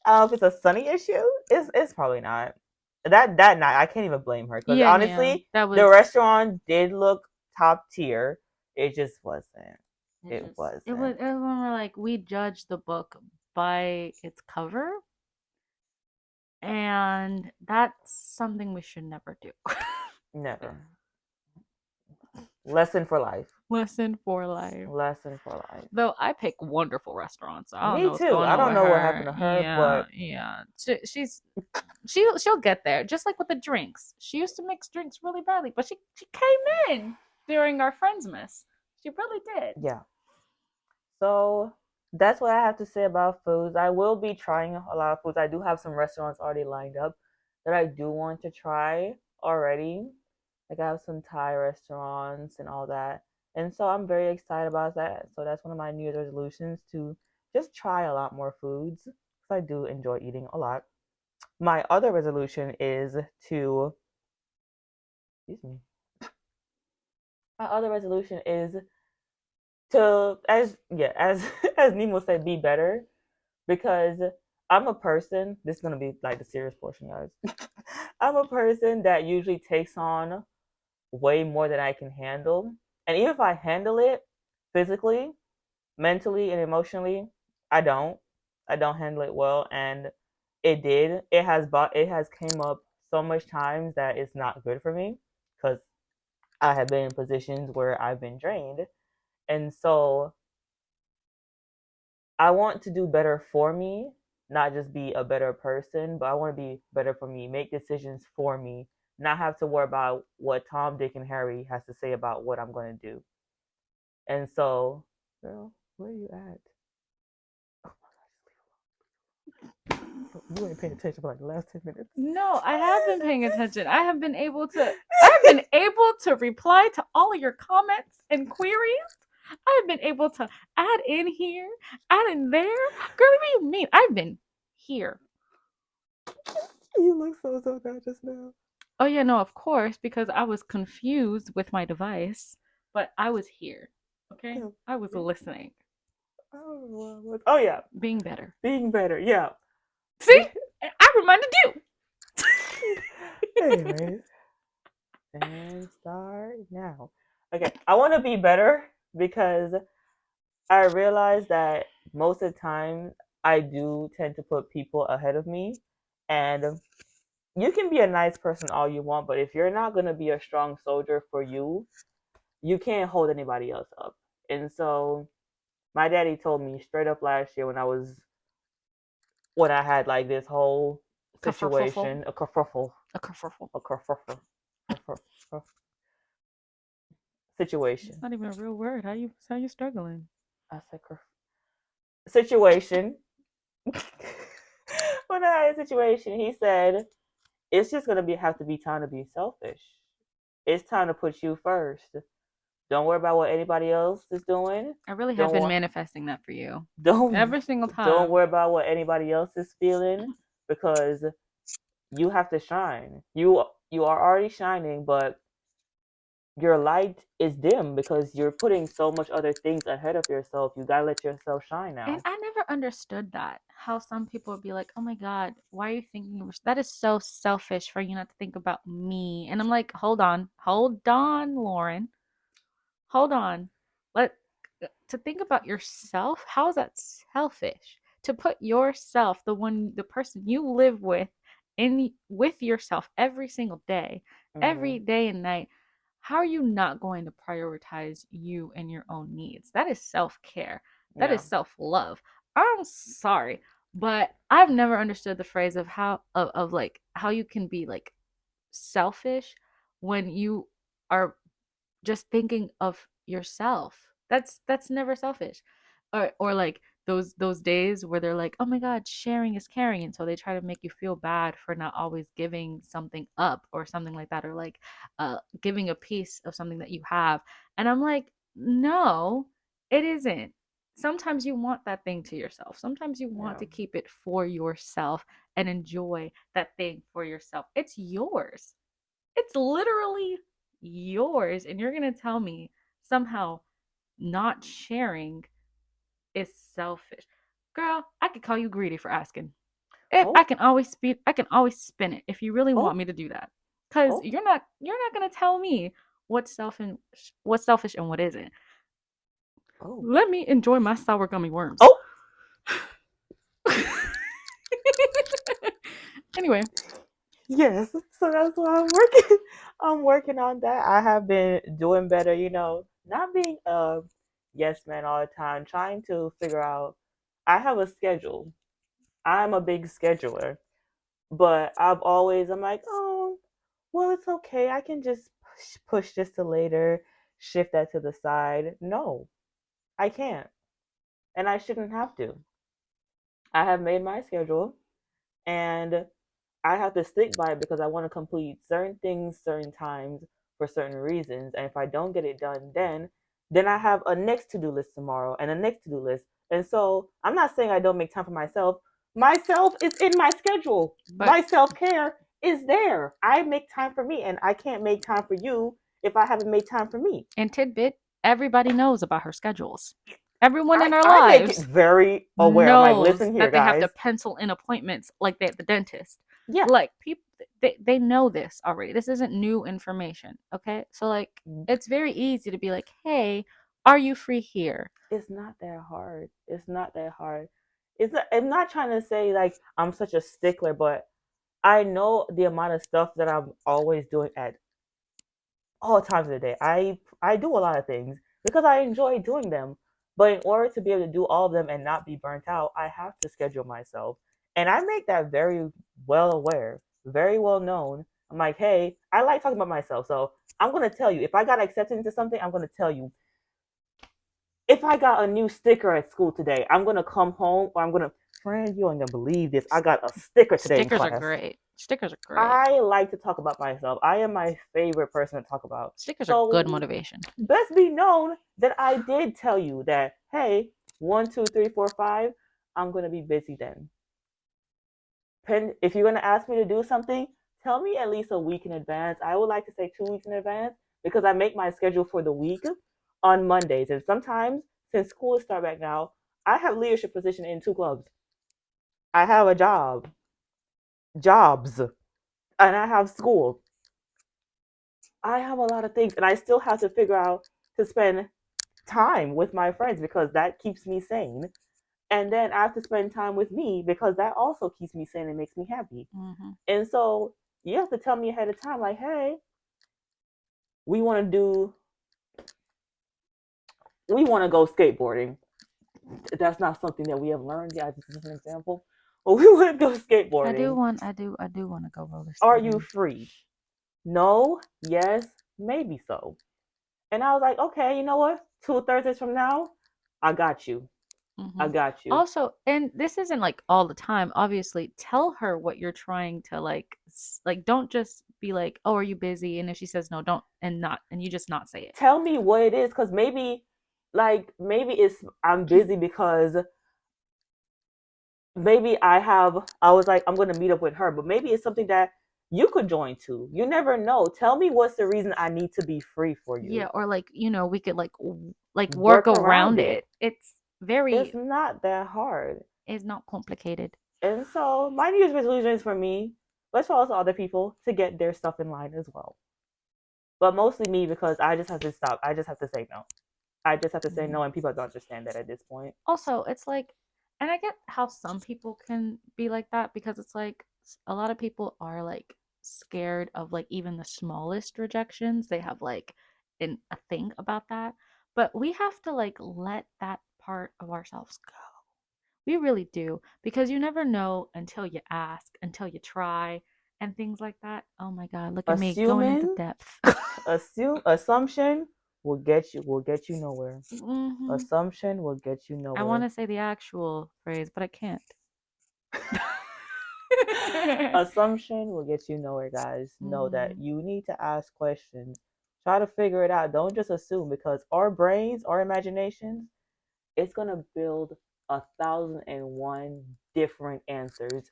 I don't know if it's a Sunny issue. It's probably not. That night I can't even blame her because Yeah, honestly, that was the restaurant did look top tier. It just wasn't. It It was wasn't. when we're like we judge the book by its cover, and that's something we should never do. Never. Lesson for life. Lesson for life. Lesson for life. Though I pick wonderful restaurants. So I don't Me know what's too. going I on don't with know what happened her. to her, Yeah, but yeah. She'll get there. Just like with the drinks. She used to mix drinks really badly, but she came in during our friends miss. She really did. yeah. So that's what I have to say about foods. I will be trying a lot of foods. I do have some restaurants already lined up that I do want to try already. Like I have some Thai restaurants and all that. And so I'm very excited about that. So that's one of my New Year's resolutions to just try a lot more foods because I do enjoy eating a lot. My other resolution is to, excuse me, my other resolution is to, as yeah, as as Nemo said, be better because I'm a person. This is gonna be like the serious portion, guys. I'm a person that usually takes on way more than I can handle, and even if I handle it physically, mentally, and emotionally, I don't. I don't handle it well, and it did. It has came up so much times that it's not good for me because I have been in positions where I've been drained, and so I want to do better for me, not just be a better person, but I want to be better for me, make decisions for me, not have to worry about what Tom, Dick, and Harry has to say about what I'm going to do. And so, girl, where are you at? Oh my gosh, you ain't paying attention for like the last 10 minutes. No, I have been paying attention. I have been able to reply to all of your comments and queries. I have been able to add in here, add in there. Girl, what do you mean? I've been here. You look so bad just now. Oh yeah, no, of course, because I was confused with my device, but I was here. Okay? Yeah. I was listening. Oh yeah, Being better. being better. Yeah. See? I reminded you. Anyways, and start now. Okay, I want to be better because I realize that most of the time I do tend to put people ahead of me, and you can be a nice person all you want, but if you're not gonna be a strong soldier for you, you can't hold anybody else up. And so my daddy told me straight up last year when I had like this whole Kerfuffle. situation, a kerfuffle, A kerfuffle. a kerfuffle, kerfuffle It's situation. not even a real word. How you struggling? I said situation. When I had a situation, he said, "It's just gonna have to be time to be selfish. It's time to put you first. Don't worry about what anybody else is doing. I really have Don't been wor- manifesting that for you. don't Every single don't time. worry about what anybody else is feeling because you have to shine. You are already shining, but your light is dim because you're putting so much other things ahead of yourself. You gotta let yourself shine And now." I never understood that. How some people would be like, oh my God, why are you thinking that is so selfish for you not to think about me? And I'm like, hold on, Lauren. Hold on. Let to think about yourself, how is that selfish? To put yourself, the person you live with, in with yourself every Hmm. day and night, how are you not going to prioritize you and your own needs? That is self-care. That Yeah. is self-love. I'm sorry, but I've never understood the phrase of of like how you can be like selfish when you are just thinking of yourself. That's never selfish. Or like those days where they're like, "Oh my god, sharing is caring." And so they try to make you feel bad for not always giving something up or something like that, or like giving a piece of something that you have. And I'm like, "No, it isn't." Sometimes you want that thing to yourself. Sometimes you want Yeah. to keep it for yourself and enjoy that thing for yourself. It's yours. It's literally yours. And you're going to tell me somehow not sharing is selfish. Girl, I could call you greedy for asking. If I Oh. can always I can always spin it if you really want Oh. me to do that. Cuz Oh. you're not going to tell me what's selfish and what isn't. Oh. Let me enjoy my sour gummy worms. Oh. Anyway, Yes. So that's why I'm working. I'm working on that. I have been doing better, not being a yes man all the time, trying to figure out. I have a schedule. I'm a big scheduler, but I'm like, oh, well, it's okay. I can just push this to later, shift that to the side. No, I can't. And I shouldn't have to. I have made my schedule and I have to stick by it because I want to complete certain things certain times for certain reasons. And if I don't get it done then I have a next to-do list tomorrow and a next to-do list. And so I'm not saying I don't make time for myself. Myself is in my schedule. but My self-care is there. I make time for me and I can't make time for you if I haven't made time for me. in tidbit, everybody knows about her schedules. Everyone in our I make it lives very aware. I'm like, knows listen here, that they have to guys. pencil in appointments like they at the dentist. Yeah. Like people, they know this already. This isn't new information. Okay, so like it's very easy to be like, hey, are you free here? It's not that hard. It's not that hard. I'm not trying to say like I'm such a stickler, but I know the amount of stuff that I'm always doing at all times of the day. I do a lot of things because I enjoy doing them. But in order to be able to do all of them and not be burnt out, I have to schedule myself. And I make that very well aware, very well known. I'm like, hey, I like talking about myself. So I'm gonna tell you, if I got accepted into something, I'm gonna tell you if I got a new sticker at school today, I'm gonna come home or I'm gonna, friend, you ain't gonna believe this. I got a sticker today in Stickers are class. great. Stickers are great. I like to talk about myself. I am my favorite person to talk about. Stickers are good So motivation. best be known that I did tell you that, hey, 1, 2, 3, 4, 5, I'm gonna be busy then. If you're gonna ask me to do something, tell me at least a week in advance. I would like to say 2 weeks in advance because I make my schedule for the week on Mondays. And sometimes, since school is start back now, I have leadership position in 2 clubs. I have a jobs, and I have school. I have a lot of things, and I still have to figure out to spend time with my friends because that keeps me sane. And then I have to spend time with me because that also keeps me sane and makes me happy. Mm-hmm. And so you have to tell me ahead of time, like, hey, we want to do, we want to go skateboarding. That's not something that we have learned yet. This is an example. But we want to go skateboarding. I do want to go roller Are you skating. free? No, yes, maybe so. And I was like, okay, you know what? 2 Thursdays from now, I got you. Mm-hmm. I got you. Also, and this isn't like all the time. Obviously, tell her what you're trying to like. Don't just be like, "Oh, are you busy?" And if she says no, don't and you just not say it. Tell me what it is, because maybe it's I'm busy because maybe I was like I'm gonna meet up with her, but maybe it's something that you could join too. You never know. Tell me what's the reason I need to be free for Yeah, you. or like we could like work Work around around it. it. It's very It's not that hard. it's not complicated. And so my New Year's resolution is for me, but as well as other people, to get their stuff in line as well. But mostly me because I just have to stop. I just have to say no. I just have to say no, and people don't understand that at this point. Also, it's like, and I get how some people can be like that because it's like a lot of people are like scared of like even the smallest rejections. They have like a thing about that. But we have to like let that part of ourselves go. We really do because you never know until you ask, until you try, and things like that. Oh my God, look at me going into Assuming, depth. assumption will get you nowhere. Hmm. Assumption will get you I want nowhere. to say the actual phrase, but I can't. Assumption will get you nowhere, guys. Know that Hmm. you need to ask questions. Try to figure it out. Don't just assume because our brains, our imaginations, it's gonna build 1,001 different answers,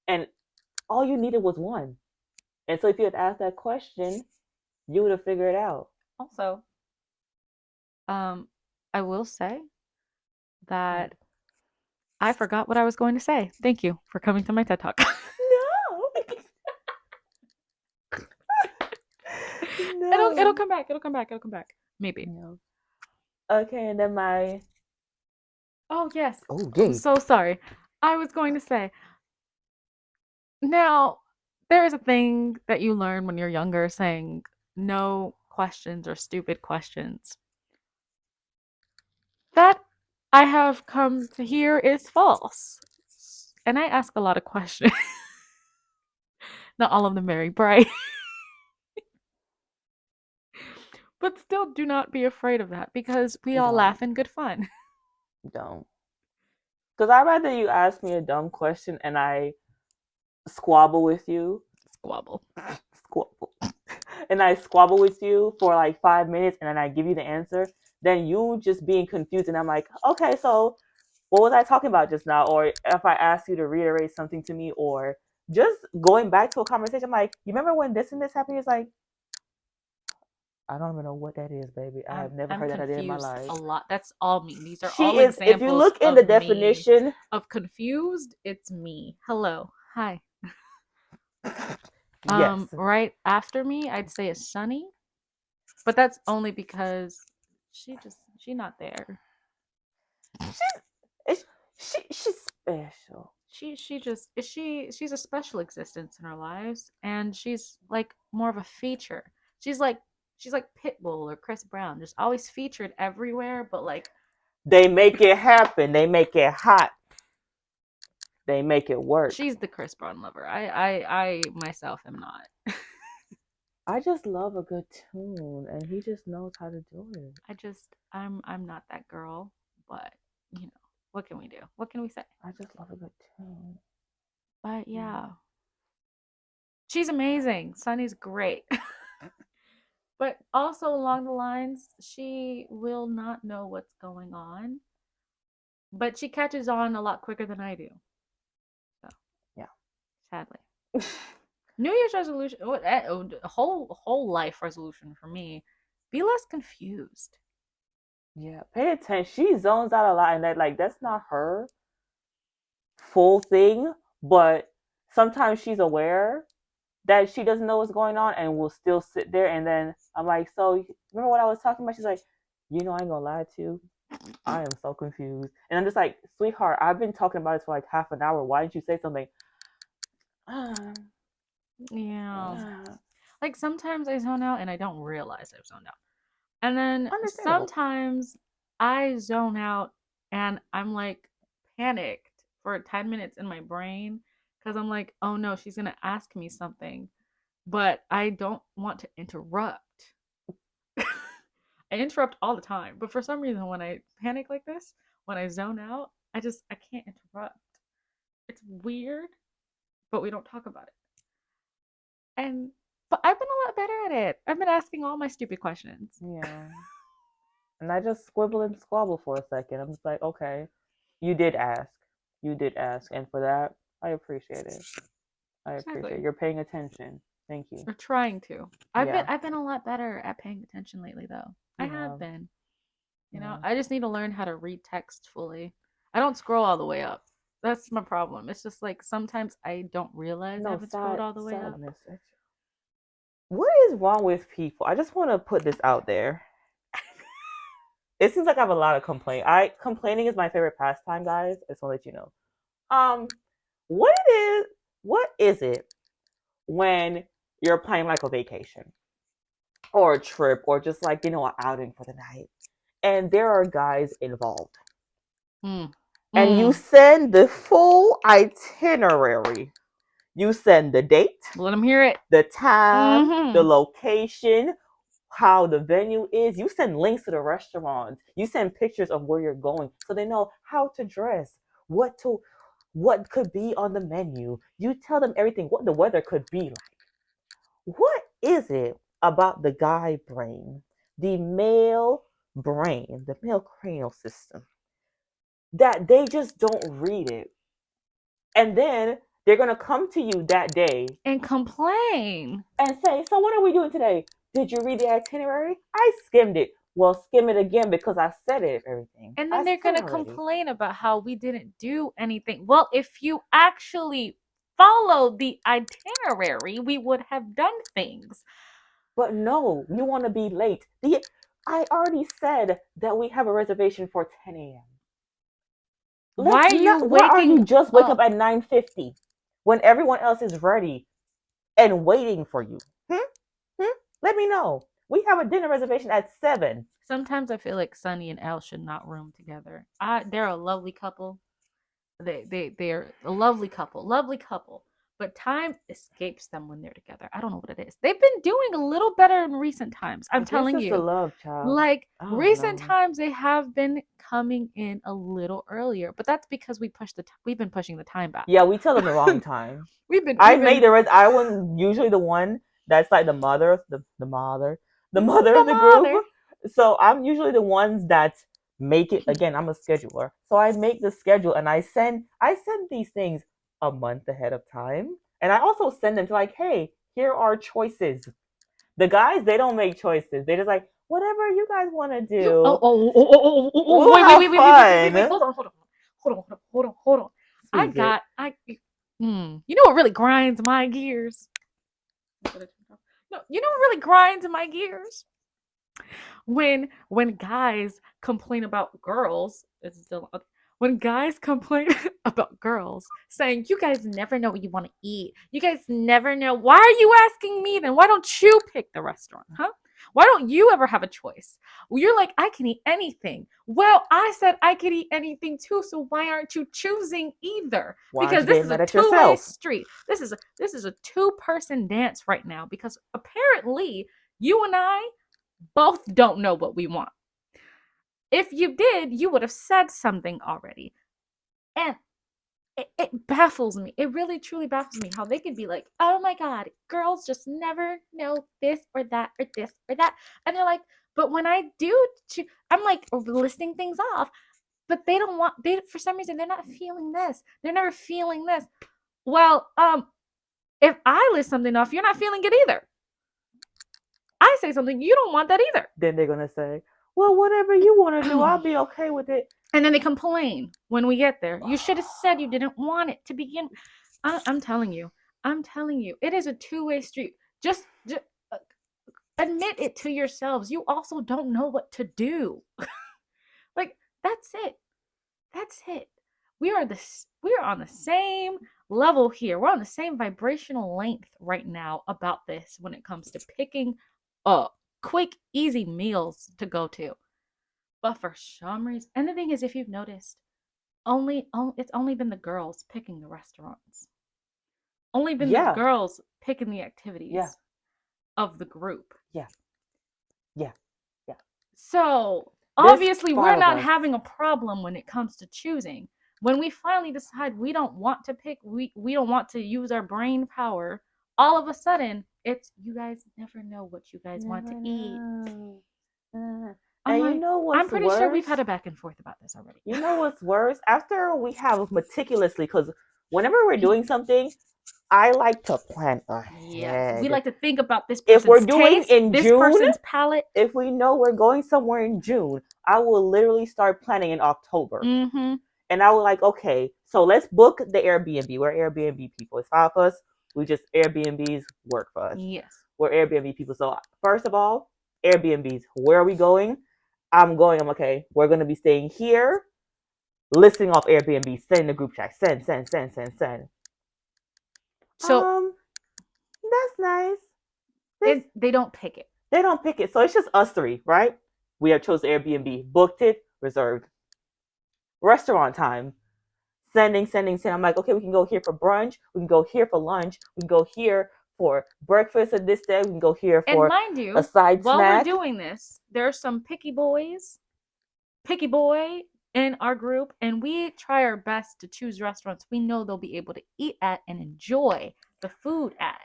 and all you needed was one. And so if you had asked that question, you would have figured it out. Also, um, I will say What? that I forgot what I was going to say. Thank you for coming to my TED Talk. No. It'll No. come back. It'll come back. It'll come back. Maybe. No. Okay, and then my Oh, yes. oh I'm yay. so sorry. I was going to say, now, there is a thing that you learn when you're younger saying no questions or stupid questions. That I have come to hear is false. And I ask a lot of questions. Not all of them very bright. But still, do not be afraid of that because we all Don't laugh in good fun. don't. Because I'd rather you ask me a dumb question and I squabble with you. Squabble. Squabble. And I squabble with you for like 5 minutes and then I give you the answer, then you just being confused and I'm like, okay, so what was I talking about just now? Or if I ask you to reiterate something to me or just going back to a conversation, I'm like, you remember when this and this happened? It's like, I don't even know what that is, baby. I have never I'm heard that idea in my confused life. a lot. That's all me. These are She all is, if you examples look in the of me definition, of confused. It's me. Hello. Hi. yes. Right after me, I'd say is Sunny, but that's only because she not there. She's, she's special. She just she's a special existence in our lives, and she's like more of a feature. She's like she's like Pitbull or Chris Brown, just always featured everywhere, but like They make it happen. They make it hot. They make it work. she's the Chris Brown lover. I myself am not. I just love a good tune, and he just knows how to do it. I'm not that girl, but you know, what can we do? What can we say? I just love a good tune. But Mm. yeah, she's amazing. Sunny's great. But also along the lines, she will not know what's going on, but she catches on a lot quicker than I do. So, Yeah. sadly. New Year's resolution, whole life resolution for me, be less confused. Yeah. Pay attention. She zones out a lot, and that like that's not her full thing, but sometimes she's aware that she doesn't know what's going on and will still sit there. And then I'm like, so remember what I was talking about? She's like, you know, I ain't gonna lie to you. I am so confused. And I'm just like, sweetheart, I've been talking about this for like half an hour. Why didn't you say something? Uh, Yeah. uh, Like sometimes I zone out and I don't realize I've zoned out. And then understandable. sometimes I zone out and I'm like panicked for 10 minutes in my brain because I'm like, oh no, she's going to ask me something, but I don't want to interrupt. I interrupt all the time, but for some reason, when I panic like this, when I zone out, I can't interrupt. It's weird, but we don't talk about it. And but I've been a lot better at it. I've been asking all my stupid questions. Yeah. And I just squibble and squabble for a second. I'm just like, okay, you did ask. You did ask. And for that, I appreciate it. I appreciate it. Exactly. You're paying attention. Thank you. Or trying to. Yeah, I've been a lot better at paying attention lately though. I you have have. been. You know, Yeah. I just need to learn how to read text fully. I don't scroll all the way up. That's my problem. It's just like sometimes I don't realize I No, haven't scrolled all the way up. sadness. What is wrong with people? I just want to put this out there. It seems like I have a lot of complaint. I complaining is my favorite pastime, guys. I just want to let you know. Um, what it is? What is it when you're planning like a vacation or a trip or just like an outing for the night, and there are guys involved, Mm. and you Mm. send the full itinerary. You send the date, Let them hear it. the time, the Mm-hmm. location, how the venue is. You send links to the restaurants. You send pictures of where you're going so they know how to dress, what could be on the menu. You tell them everything, what the weather could be like. What is it about the guy brain, the male brain, the male cranial system, that they just don't read it? And then they're going to come to you that day And complain. and say, so what are we doing today? Did you read the itinerary? I skimmed it. Well, skim it again because I said it, everything. And I then they're said going it to already. complain about how we didn't do anything. Well, if you actually followed the itinerary, we would have done things. But no, you want to be late. I already said that we have a reservation for 10 a.m. Why Let's are you not. Why are waking you just wake up up? at 9:50 when everyone else is ready and waiting for you? Hmm? Hmm? Let me know. We have a dinner reservation at 7. Sometimes I feel like Sunny and Elle should not room together. They're a lovely couple. They're a lovely couple, lovely couple. But time escapes them when they're together. I don't know what it is. They've been doing a little better in recent times. I I'm guess telling it's the you. love, child. Like I don't recent know. times they have been coming in a little earlier, but that's because we've been pushing the time back. Yeah, we tell them the wrong time. we've been I we've made been the res. I was usually the one that's like the mother the of the group. mother. So I'm usually the ones that make it. Again, I'm a scheduler, so I make the schedule and I send these things a month ahead of time, and I also send them to like, hey, here are choices. The guys, they don't make choices. They just like whatever you guys want to You do. We'll wait, wait, have wait, wait, wait, wait, wait, wait, wait. fun. Hold on, hold on. Hold on, hold on, hold on, hold on. I Speak it. got you know what really grinds my gears? No, you know what really grinds my gears? When guys complain about girls, it's still when guys complain about girls saying you guys never know what you want to eat. You guys never know. Why are you asking me then? Why don't you pick the restaurant? Huh? Why don't you ever have a choice? Well, you're like, I can eat anything. Well, I said I could eat anything too, so why aren't you choosing either? Why aren't Because you this getting is a mad at two-way yourself? street. This is a two-person dance right now because apparently you and I both don't know what we want. If you did, you would have said something already. And it baffles me. It really truly baffles me how they could be like, oh my God, girls just never know this or that or this or that. And they're like, but when I do, I'm like listing things off, but they don't want, they, for some reason, they're not feeling this. They're never feeling this. Well, if I list something off, you're not feeling it either. I say something, you don't want that either. Then they're gonna say, well, whatever you want to do, I'll be okay with it. And then they complain when we get there. You should have said you didn't want it to begin. I'm telling you. I'm telling you. It is a two-way street. Just admit it to yourselves. You also don't know what to do. Like that's it. That's it. We are on the same level here. We're on the same vibrational length right now about this when it comes to picking quick, easy meals to go to. But for some reason, and the thing is, if you've noticed, it's only been the girls picking the restaurants. Only been the Yeah, girls picking the yeah, activities of the group. yeah, yeah, yeah. So There's obviously we're 5 of not us. having a problem when it comes to choosing. When we finally decide we don't want to pick, we don't want to use our brain power, all of a sudden it's you guys never know what you guys want to Never eat. know. I'm And you like, know I'm what's pretty sure worse? we've had a back and forth about this already. You know what's worse? After we have meticulously, because whenever we're doing something, I like to plan Yes, we ahead. like to think about this If we're person's doing taste, in this June, person's palate. if we know we're going somewhere in June, I will literally start planning in October. Mm-hmm. And I was like, okay, so let's book the Airbnb. We're Airbnb people. It's 5 of us. We just Airbnbs work for us. Yes. We're Airbnb people. So first of all, Airbnbs. Where are we going? I'm okay. We're gonna be staying here. Listing off Airbnb. Send in the group chat. Send. So Um, that's nice. This they don't pick it. they don't pick it. So it's just us three, right? We have chosen Airbnb, booked it, reserved. Restaurant time. Sending. I'm like, okay, we can go here for brunch. We can go here for lunch. We can go here for breakfast at this day. We can go here And for mind a you, side while we're snack. doing this, there's some picky boy in our group, and we try our best to choose restaurants we know they'll be able to eat at and enjoy the food at.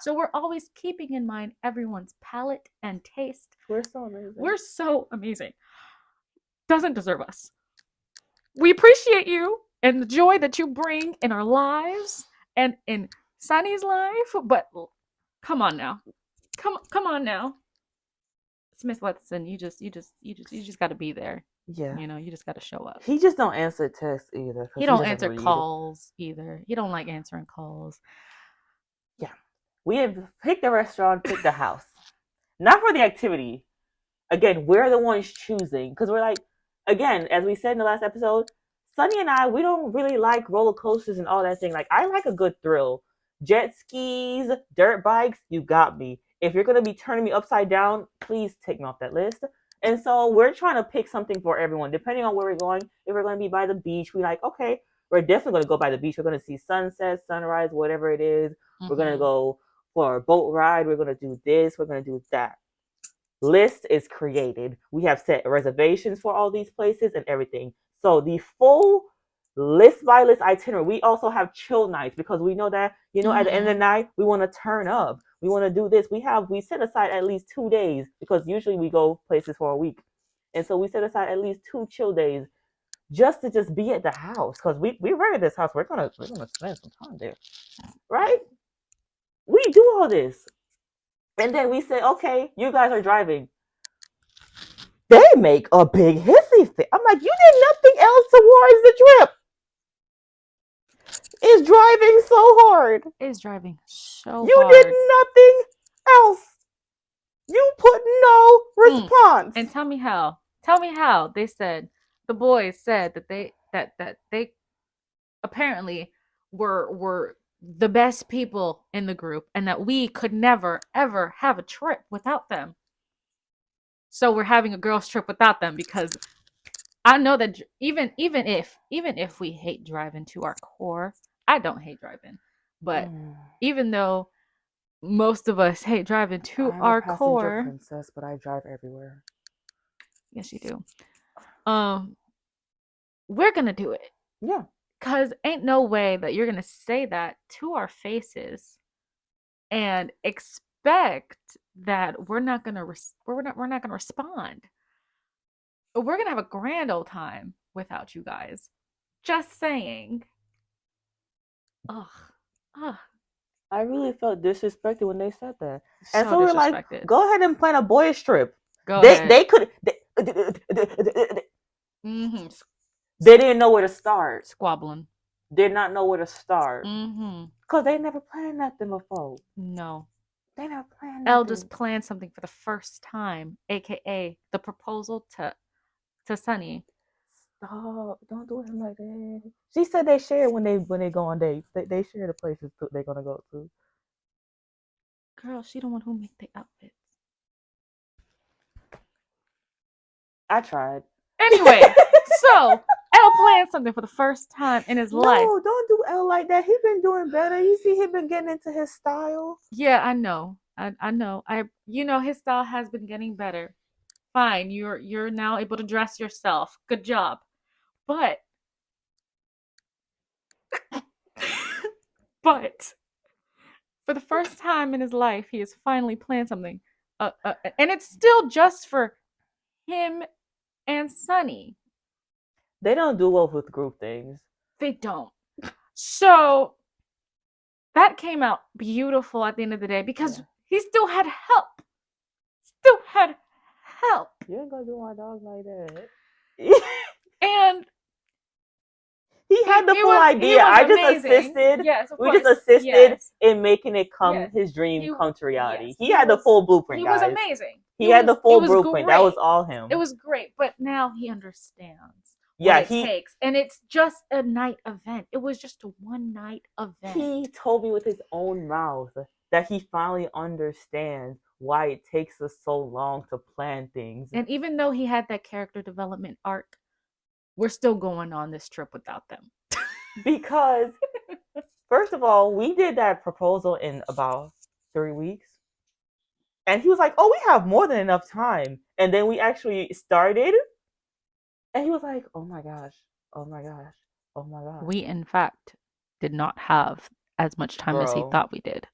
So we're always keeping in mind everyone's palate and taste. We're so amazing. We're so amazing. Doesn't deserve us. We appreciate you and the joy that you bring in our lives and in Sunny's life, but come on now. Come on now. Smith Wesson, you just got to be there. Yeah. You know, you just got to show up. He just don't answer texts either. He don't answer calls either. He don't like answering calls. Yeah. We have picked the restaurant, picked the house. Not for the activity. again, we're the ones choosing because we're like, again, as we said in the last episode, Sunny and I, we don't really like roller coasters and all that thing. Like, I like a good thrill. Jet skis, dirt bikes, you got me. If you're gonna be turning me upside down, please take me off that list. And so we're trying to pick something for everyone, depending on where we're going. If we're gonna be by the beach, we like, okay, we're definitely gonna go by the beach. We're gonna see sunset, sunrise, whatever it is. We're gonna go for a boat ride. We're gonna do this. We're gonna do that. List is created. We have set reservations for all these places and everything. So the full list by list itinerary. We also have chill nights because we know that, at the end of the night, we want to turn up. We want to do this. We set aside at least 2 days because usually we go places for a week. And so we set aside at least 2 chill days just to just be at the house because we rented this house. We're gonna spend some time there, right? We do all this, and then we say, okay, you guys are driving. They make a big hissy fit. I'm like, you did nothing else towards the trip. Is driving so hard. Is driving so you hard. You did nothing else. You put no response. And tell me how. Tell me how. They said the boys said that they apparently were the best people in the group and that we could never ever have a trip without them. So we're having a girls trip without them because I know that even if we hate driving to our core, I don't hate driving, but even though most of us hate driving to our core, princess, but I drive everywhere. Yes, you do. We're gonna do it. Yeah. Cause ain't no way that you're gonna say that to our faces and expect that we're not gonna we're not gonna respond. We're gonna have a grand old time without you guys. Just saying. Ugh. I really felt disrespected when they said that. So and so we're like, go ahead and plan a boys trip. They could. They didn't know where to start. Squabbling. Did not know where to start. Because they never planned nothing before. No. They never planned nothing. Elle just planned something for the first time, aka the proposal to Sunny. Stop! Don't do him like that. She said they share when they go on dates. They share the places they're gonna go to. Girl, she the one who make the outfits. I tried. Anyway, so Elle planned something for the first time in his life. No, don't do Elle like that. He been doing better. You see, he been getting into his style. Yeah, I know. I know. His style has been getting better. Fine, you're now able to dress yourself. Good job. But for the first time in his life, he has finally planned something. And it's still just for him and Sunny. They don't do well with group things. They don't. So that came out beautiful at the end of the day because he still had help. You ain't gonna do my dog like that. And he had the full idea. I just assisted. Yes, of course. We just assisted in making it his dream come to reality. Yes, he had the full blueprint, guys. He was amazing. He had the full blueprint. Great. That was all him. It was great, but now he understands what it takes. And it's just a night event. It was just a one-night event. He told me with his own mouth that he finally understands why it takes us so long to plan things. And even though he had that character development arc, we're still going on this trip without them. Because, first of all, we did that proposal in about 3 weeks. And he was like, oh, we have more than enough time. And then we actually started. And he was like, oh my gosh, oh my gosh, oh my gosh. We, in fact, did not have as much time as he thought we did.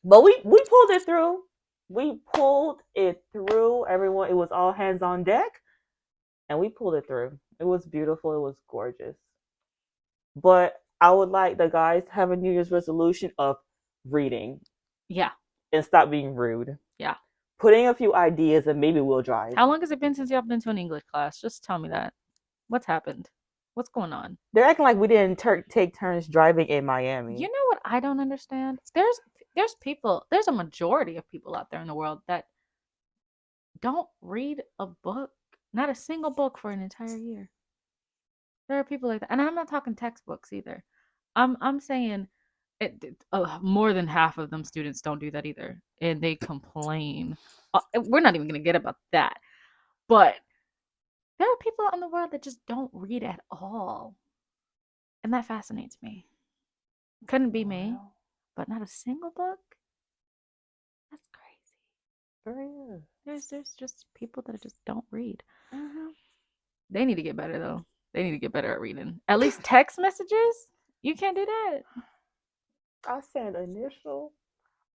But we pulled it through. We pulled it through. Everyone, it was all hands on deck. And we pulled it through. It was beautiful. It was gorgeous. But I would like the guys to have a New Year's resolution of reading. Yeah. And stop being rude. Yeah. Putting a few ideas and maybe we'll drive. How long has it been since y'all been to an English class? Just tell me that. What's happened? What's going on? They're acting like we didn't take turns driving in Miami. You know what I don't understand? There's a majority of people out there in the world that don't read a book, not a single book for an entire year. There are people like that, and I'm not talking textbooks either. I'm saying more than half of them students don't do that either, and they complain. We're not even gonna get about that, but there are people out in the world that just don't read at all, and that fascinates me. Couldn't be me, Wow. but not a single book. That's crazy. There is. There's just people that just don't read. Mm-hmm. They need to get better though. They need to get better at reading. At least text messages. You can't do that. I send initial.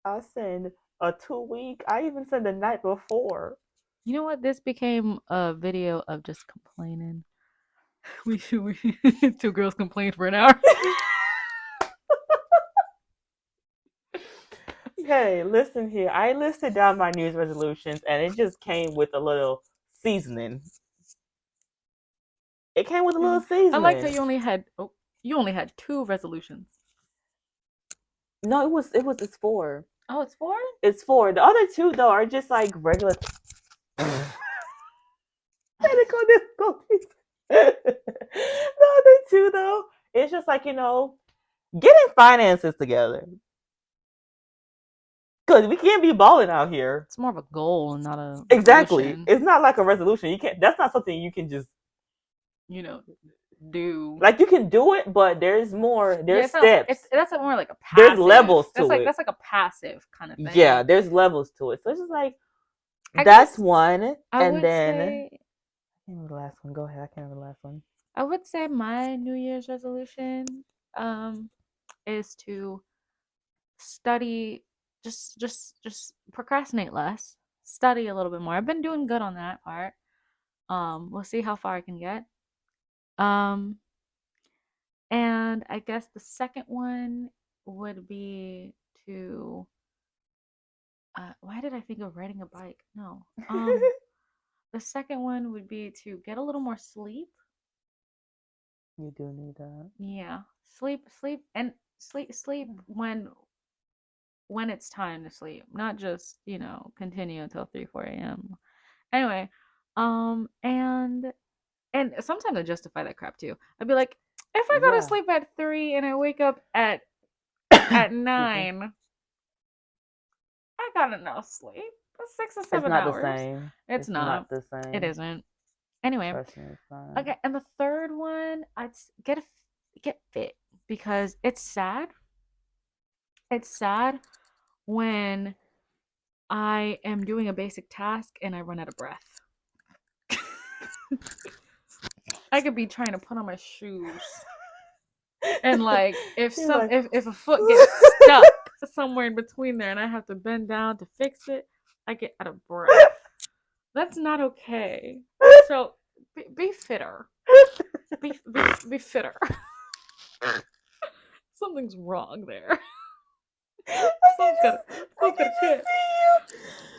I send a 2 week. I even send the night before. You know what? This became a video of just complaining. We two girls complained for an hour. Hey, listen here. I listed down my New Year's resolutions, and it just came with a little seasoning. It came with a little I liked how seasoning. you only had 2 resolutions. No, it's four. Oh, it's 4? It's four. The other two though are just like regular. Technical difficulties. The other two though, it's just like getting finances together. Cause we can't be balling out here. It's more of a goal and not a Exactly. resolution. It's not like a resolution. You can't. That's not something you can just do. like. You can do it, but there's more. There's steps. That's more like a passive. There's levels to it. That's like a passive kind of thing. Yeah, there's levels to it. So it's just like I that's guess one, I and would then I say can't remember the last one. Go ahead. I can't remember the last one. I would say my New Year's resolution is to study, just procrastinate less, study a little bit more. I've been doing good on that part. We'll see how far I can get. Um and I guess the second one would be to why did I think of riding a bike? No. The second one would be to get a little more sleep. You do need that. Yeah. Sleep and sleep when it's time to sleep, not just, continue until 3, 4 a.m. Anyway, and sometimes I justify that crap too. I'd be like, if I go to Yeah. sleep at 3 and I wake up at Excuse me. 9, I got enough sleep. 6 or It's 7 not the hours. same. It's not. the same. It isn't. Anyway, Trust me, it's not. okay, and the third one, I'd get fit because it's sad. It's sad when I am doing a basic task and I run out of breath. I could be trying to put on my shoes, and like if a foot gets stuck somewhere in between there, and I have to bend down to fix it, I get out of breath. That's not okay. So be fitter. Be fitter. Something's wrong there. Someone's gotta quit.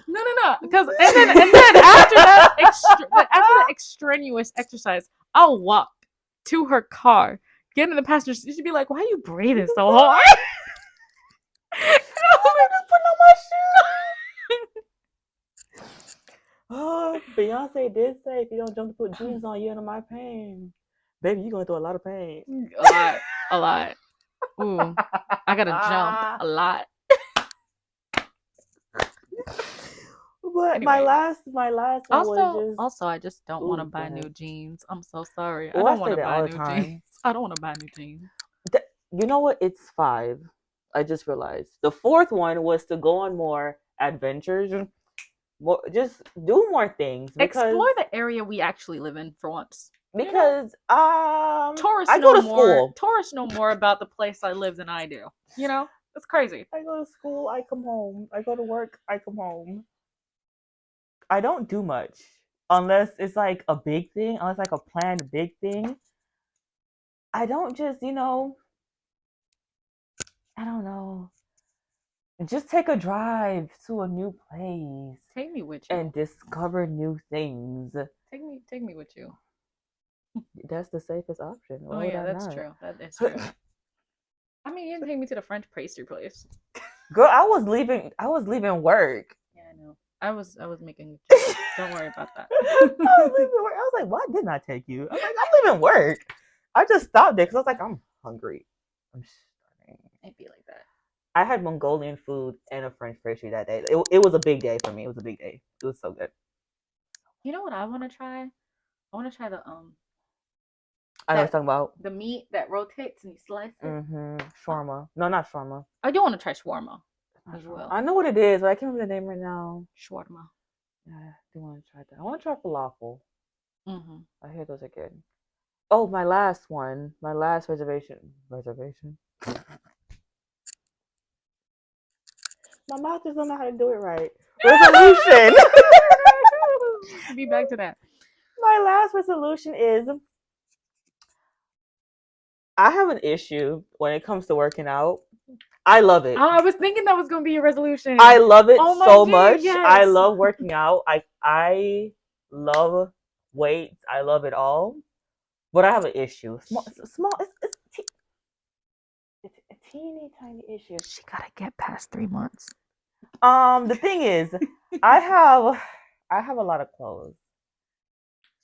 No. Because and then after that extraneous exercise, I'll walk to her car, get in the passenger seat. She'd be like, "Why are you breathing so hard?" I'm just putting on my shoes. Oh, Beyonce did say if you don't jump to put jeans on, you're under my pain. Baby, you're going through a lot of pain. A lot. Ooh, I gotta jump a lot. But anyway, my last one was just also I just don't want to buy new jeans. I'm so sorry. Well, I don't want to buy all new the time. jeans. I don't want to buy new jeans. You know what? It's 5. I just realized. The fourth one was to go on more adventures. Just do more things. Explore the area we actually live in for once. Because tourists I go to school. Tourists know more about the place I live than I do. It's crazy. I go to school, I come home. I go to work, I come home. I don't do much unless it's like a big thing, unless like a planned big thing. I don't just, I don't know. Just take a drive to a new place. Take me with you. And discover new things. Take me with you. That's the safest option. Why that's true. That is true. I mean, you didn't take me to the French pastry place. Girl, I was leaving work. Yeah, I know. I was making a joke. Don't worry about that. I was like, why didn't I take you? I was like, I live in work. I just stopped there because I was like, I'm hungry. I'm starving. It'd be like that. I had Mongolian food and a French pastry that day. It was a big day for me. It was a big day. It was so good. You know what I want to try? I want to try I know what you're talking about. the meat that rotates and you slice it. Shawarma. No, not shawarma. I do want to try shawarma as well. I know what it is, but I can't remember the name right now. Shawarma. Yeah, I do want to try that. I want to try falafel. Mm-hmm. I hear those are good. Oh, my last one. My last reservation. Reservation? My mouth just don't know how to do it right. Resolution. Be back to that. My last resolution is I have an issue when it comes to working out. I love it. Oh, I was thinking that was gonna be your resolution. I love it so dear, much. yes. I love working out. I love weights. I love it all. But I have an issue. Small. It's a teeny tiny issue. She gotta get past 3 months. The thing is, I have a lot of clothes.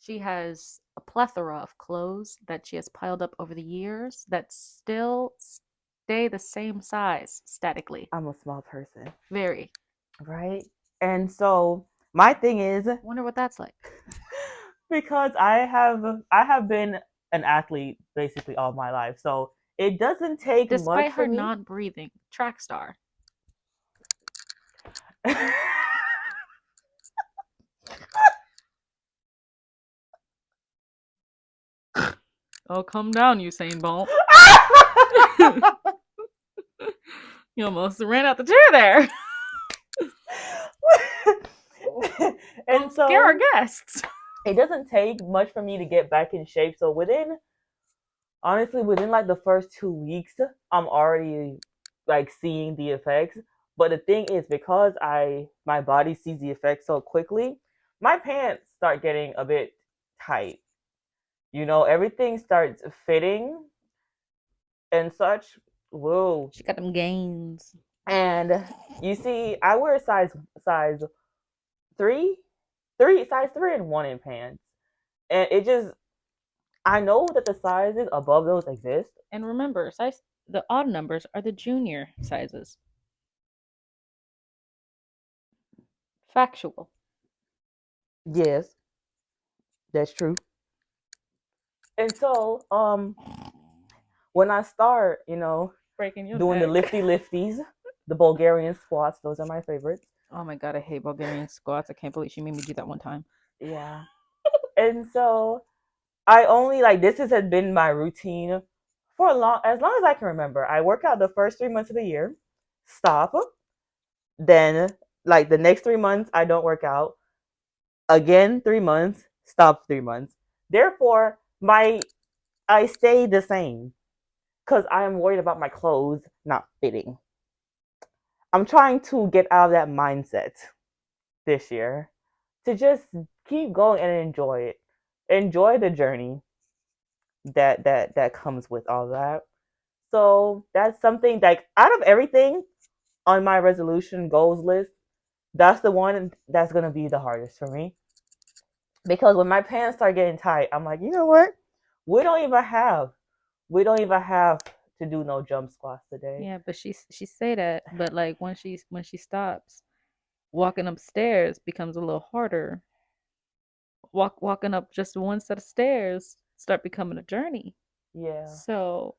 She has a plethora of clothes that she has piled up over the years that still stay the same size statically. I'm a small person. Very. Right? And so my thing is, wonder what that's like. Because I have been an athlete basically all my life. So it doesn't take Despite much for her me. not breathing, track star. Oh, come down, Usain Bolt. You almost ran out the chair there. And don't scare our guests. It doesn't take much for me to get back in shape. So honestly, within like the first 2 weeks, I'm already like seeing the effects. But the thing is, because my body sees the effects so quickly, my pants start getting a bit tight. You know, everything starts fitting and such. Whoa. She got them gains. And you see, I wear size size 3 and 1 in pants. And I know that the sizes above those exist. And remember, the odd numbers are the junior sizes. Factual. Yes, that's true. And so, when I start, doing the lifties, the Bulgarian squats, those are my favorites. Oh my god, I hate Bulgarian squats. I can't believe she made me do that one time. Yeah. And so I only this has been my routine for as long as I can remember. I work out the first 3 months of the year, stop, then the next 3 months I don't work out. Again, 3 months, stop 3 months. Therefore, I stay the same because I am worried about my clothes not fitting. I'm trying to get out of that mindset this year to just keep going and enjoy it. Enjoy the journey that comes with all that. So that's something out of everything on my resolution goals list, that's the one that's gonna be the hardest for me. Because when my pants start getting tight, I'm like, you know what? We don't even have to do no jump squats today. Yeah, but she say that, but when she stops, walking upstairs becomes a little harder. Walking up just one set of stairs start becoming a journey. Yeah. So,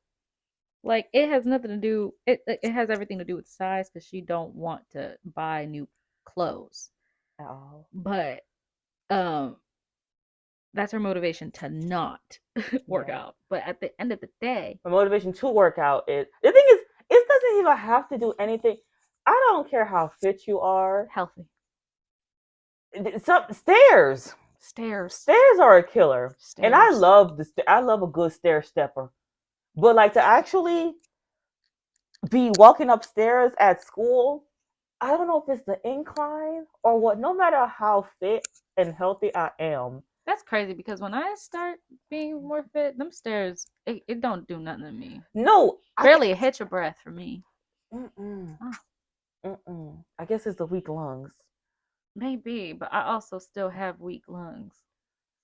it has nothing to do. It has everything to do with size because she don't want to buy new clothes at all. But that's her motivation to not work out. But at the end of the day, my motivation to work out is the thing is it doesn't even have to do anything. I don't care how fit you are. Healthy. Some stairs are a killer. And I love a good stair stepper. But to actually be walking upstairs at school, I don't know if it's the incline or what. No matter how fit and healthy I am, that's crazy because when I start being more fit, them stairs it don't do nothing to me. No, barely a hitch of breath for me. I guess it's the weak lungs. Maybe, but I also still have weak lungs.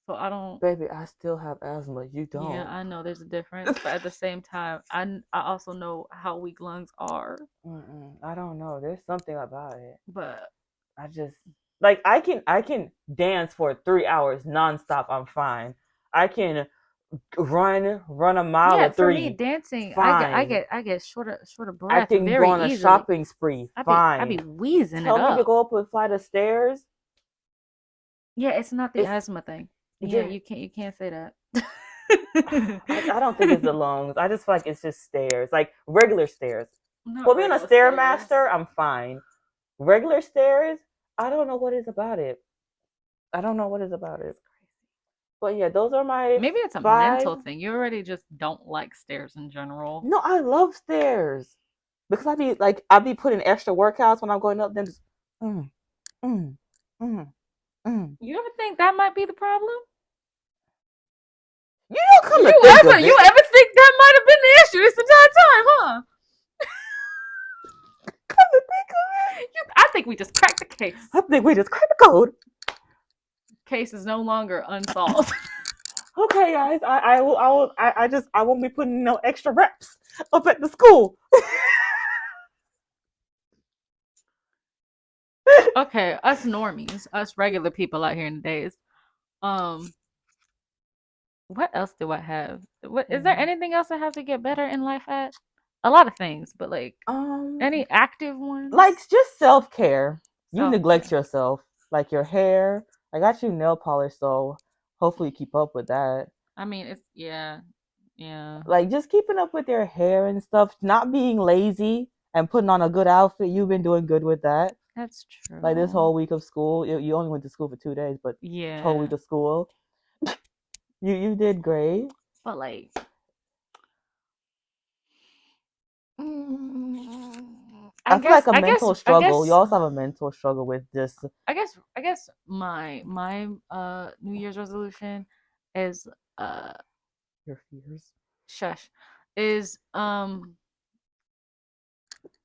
So I don't. Baby, I still have asthma. You Yeah, don't. I know there's a difference, but at the same time, I also know how weak lungs are. I don't know. There's something about it. But I just like I can dance for 3 hours nonstop. I'm fine. I can run a mile yeah, or for me, three. dancing, Fine. I get shorter I breath can very go on a easily. shopping spree. I be Fine. wheezing it Tell me to up. go up a flight of stairs. Yeah, it's not the It's asthma thing. Yeah, yeah. you can't say that. I don't think it's the lungs. I just feel like it's just stairs, like regular stairs. Not Put me on a regular stairs. stairmaster, I'm fine. Regular stairs, I don't know what is about it. I don't know what is about it. That's crazy. But yeah, those are my Maybe it's a five. mental thing. You already just don't like stairs in general. No, I love stairs because I be putting extra workouts when I'm going up. Then just mm, mm, mm, mm. You ever think that might be the problem? You don't come to think of You it. ever think that might have been the issue this entire time, huh? Come to think of it, I think we just cracked the case. I think we just cracked the code. Case is no longer unsolved. Okay, guys, I won't be putting no extra reps up at the school. Okay, us normies, us regular people out here in the days. Um, what else do I have? What is there Mhm. anything else I have to get better in life at? A lot of things, but like Um, any active like ones? just self care. You Self neglect care. yourself, like your hair. I got you nail polish, so hopefully you keep up with that. I mean, it's yeah, yeah. Like just keeping up with your hair and stuff, not being lazy and putting on a good outfit. You've been doing good with that. That's Like this true. whole week of school, you only went to school for 2 days, but this whole Yeah, week of school, you did great. but like, I feel like a mental I struggle. You guess, also have a mental struggle with this. I guess my New Year's resolution is uh Your fears. shush is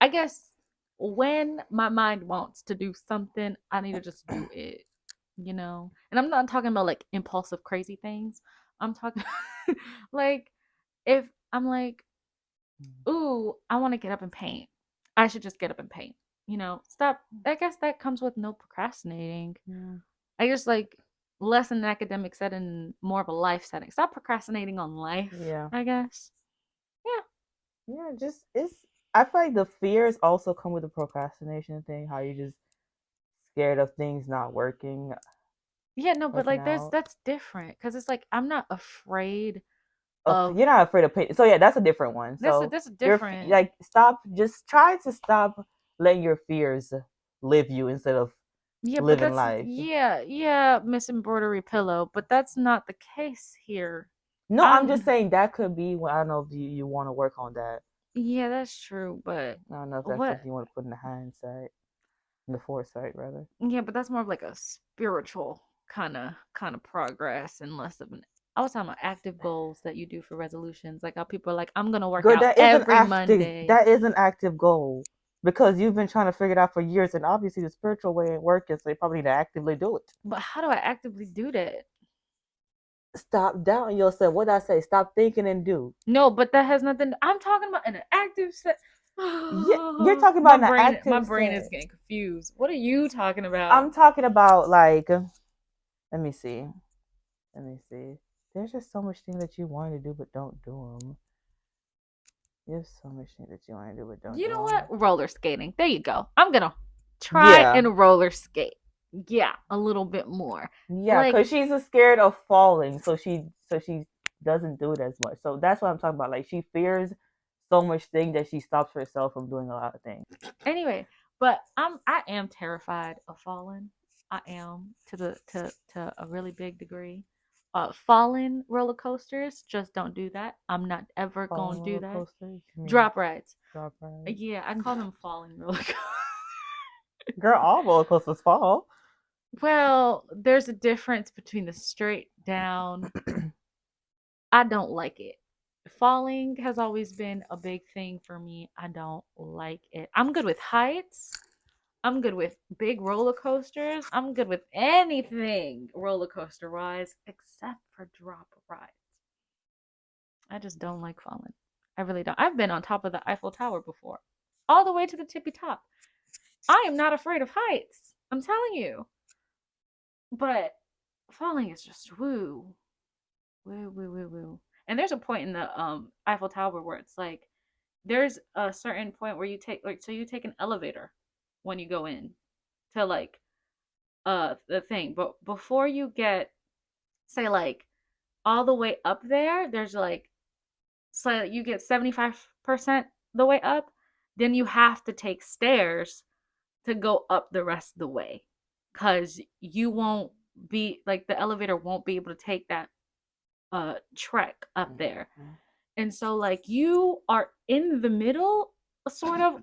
I guess when my mind wants to do something, I need to just do it, you know? And I'm not talking about like impulsive, crazy things. I'm talking like if I'm like, ooh, I want to get up and paint, I should just get up and paint, you know? Stop. I guess that comes with no procrastinating. Yeah. I just like less in an academic setting, more of a life setting. Stop procrastinating on life, Yeah. I guess. Yeah. Yeah, just it's I feel like the fears also come with the procrastination thing, how you just scared of things not Yeah, no, but working like out. that's different because it's like I'm not afraid Okay, of you're not afraid of pain. So yeah, that's a different one. So that's a you're different. like stop just try to stop letting your fears live you instead of Yeah, but living that's life. yeah, Miss Embroidery Pillow, but that's not the case here. No, I'm just I'm saying that could be I don't know if you want to work on that. yeah, that's true, but I don't know if that's what something you want to put in the hindsight, in the foresight rather. yeah, but that's more of like a spiritual kind of progress and less of an I was talking about active goals that you do for resolutions, like how people are like, I'm gonna work Girl, out that is an every active Monday. that is an active goal because you've been trying to figure it out for years, and obviously the spiritual way ain't working, so you probably need to actively do it. But how do I actively do that? Stop doubting yourself. What did I say? Stop thinking and do. No, but that has nothing. I'm talking about in an active set. Yeah, you're talking about an My active brain is set. getting confused. What are you talking about? I'm talking about like, let me see, let me see. There's just so much things that you want to do but don't do them. There's so much things that you want to do but don't You do know what? them. Roller skating. There you go. I'm gonna try Yeah, and roller skate. Yeah, a little bit more. yeah, Like, because she's scared of falling, so she doesn't do it as much. So that's what I'm talking about. Like she fears so much thing that she stops herself from doing a lot of things. anyway, but I am terrified of falling. I am to a really big degree. Falling roller coasters, just don't do that. I'm not ever Falling gonna do roller that. coasters, you mean Drop rides. drop rides? Yeah, I call them falling roller coasters. Girl, all roller coasters fall. Well, there's a difference between the straight down. I don't like it. Falling has always been a big thing for me. I don't like it. I'm good with heights. I'm good with big roller coasters. I'm good with anything roller coaster wise, except for drop rides. I just don't like falling. I really don't. I've been on top of the Eiffel Tower before, all the way to the tippy top. I am not afraid of heights. I'm telling you. But falling is just woo, woo, woo, woo, woo. And there's a point in the Eiffel Tower where it's like there's a certain point where you take like so you take an elevator when you go in to like the thing, but before you get say like all the way up there, there's like so you get 75% the way up, then you have to take stairs to go up the rest of the way cuz you won't be like the elevator won't be able to take that trek up there. And so like you are in the middle sort of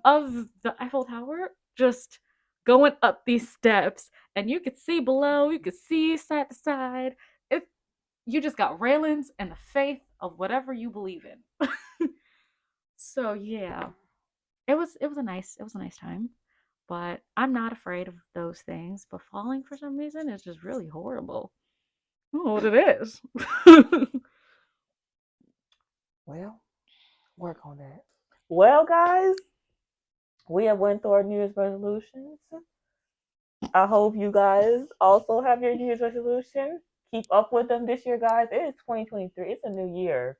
the Eiffel Tower just going up these steps and you could see below, you could see side to side. If you just got railings and the faith of whatever you believe in. So yeah, it was a nice time. But I'm not afraid of those things. But falling for some reason is just really horrible. I don't know what it is. Well, work on that. Well, guys, we have went through our New Year's resolutions. I hope you guys also have your New Year's resolution. Keep up with them this year, guys. It is 2023. It's a new year.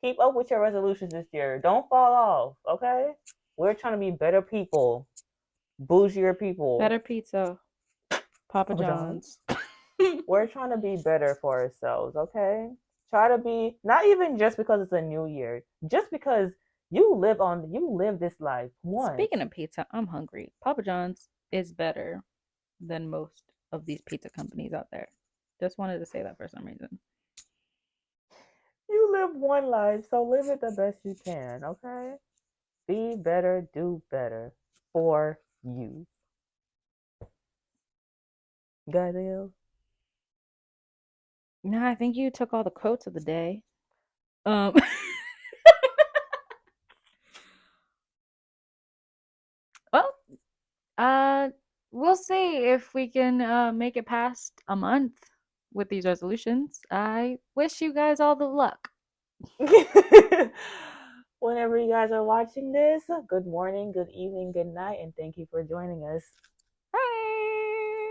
Keep up with your resolutions this year. Don't fall off, okay? We're trying to be better people, bougier people. Better pizza, Papa Papa John's. John's. We're trying to be better for ourselves, okay? Try to be not even just because it's a new year, just because you live this life once. Speaking of pizza, I'm hungry. Papa John's is better than most of these pizza companies out there. Just wanted to say that for some reason. You live one life, so live it the best you can, okay? Be better, do better for you. Guys, No, I think you took all the quotes of the day. Well, uh, we'll see if we can make it past a month with these resolutions. I wish you guys all the luck. Whenever you guys are watching this, good morning, good evening, good night, and thank you for joining us. Bye.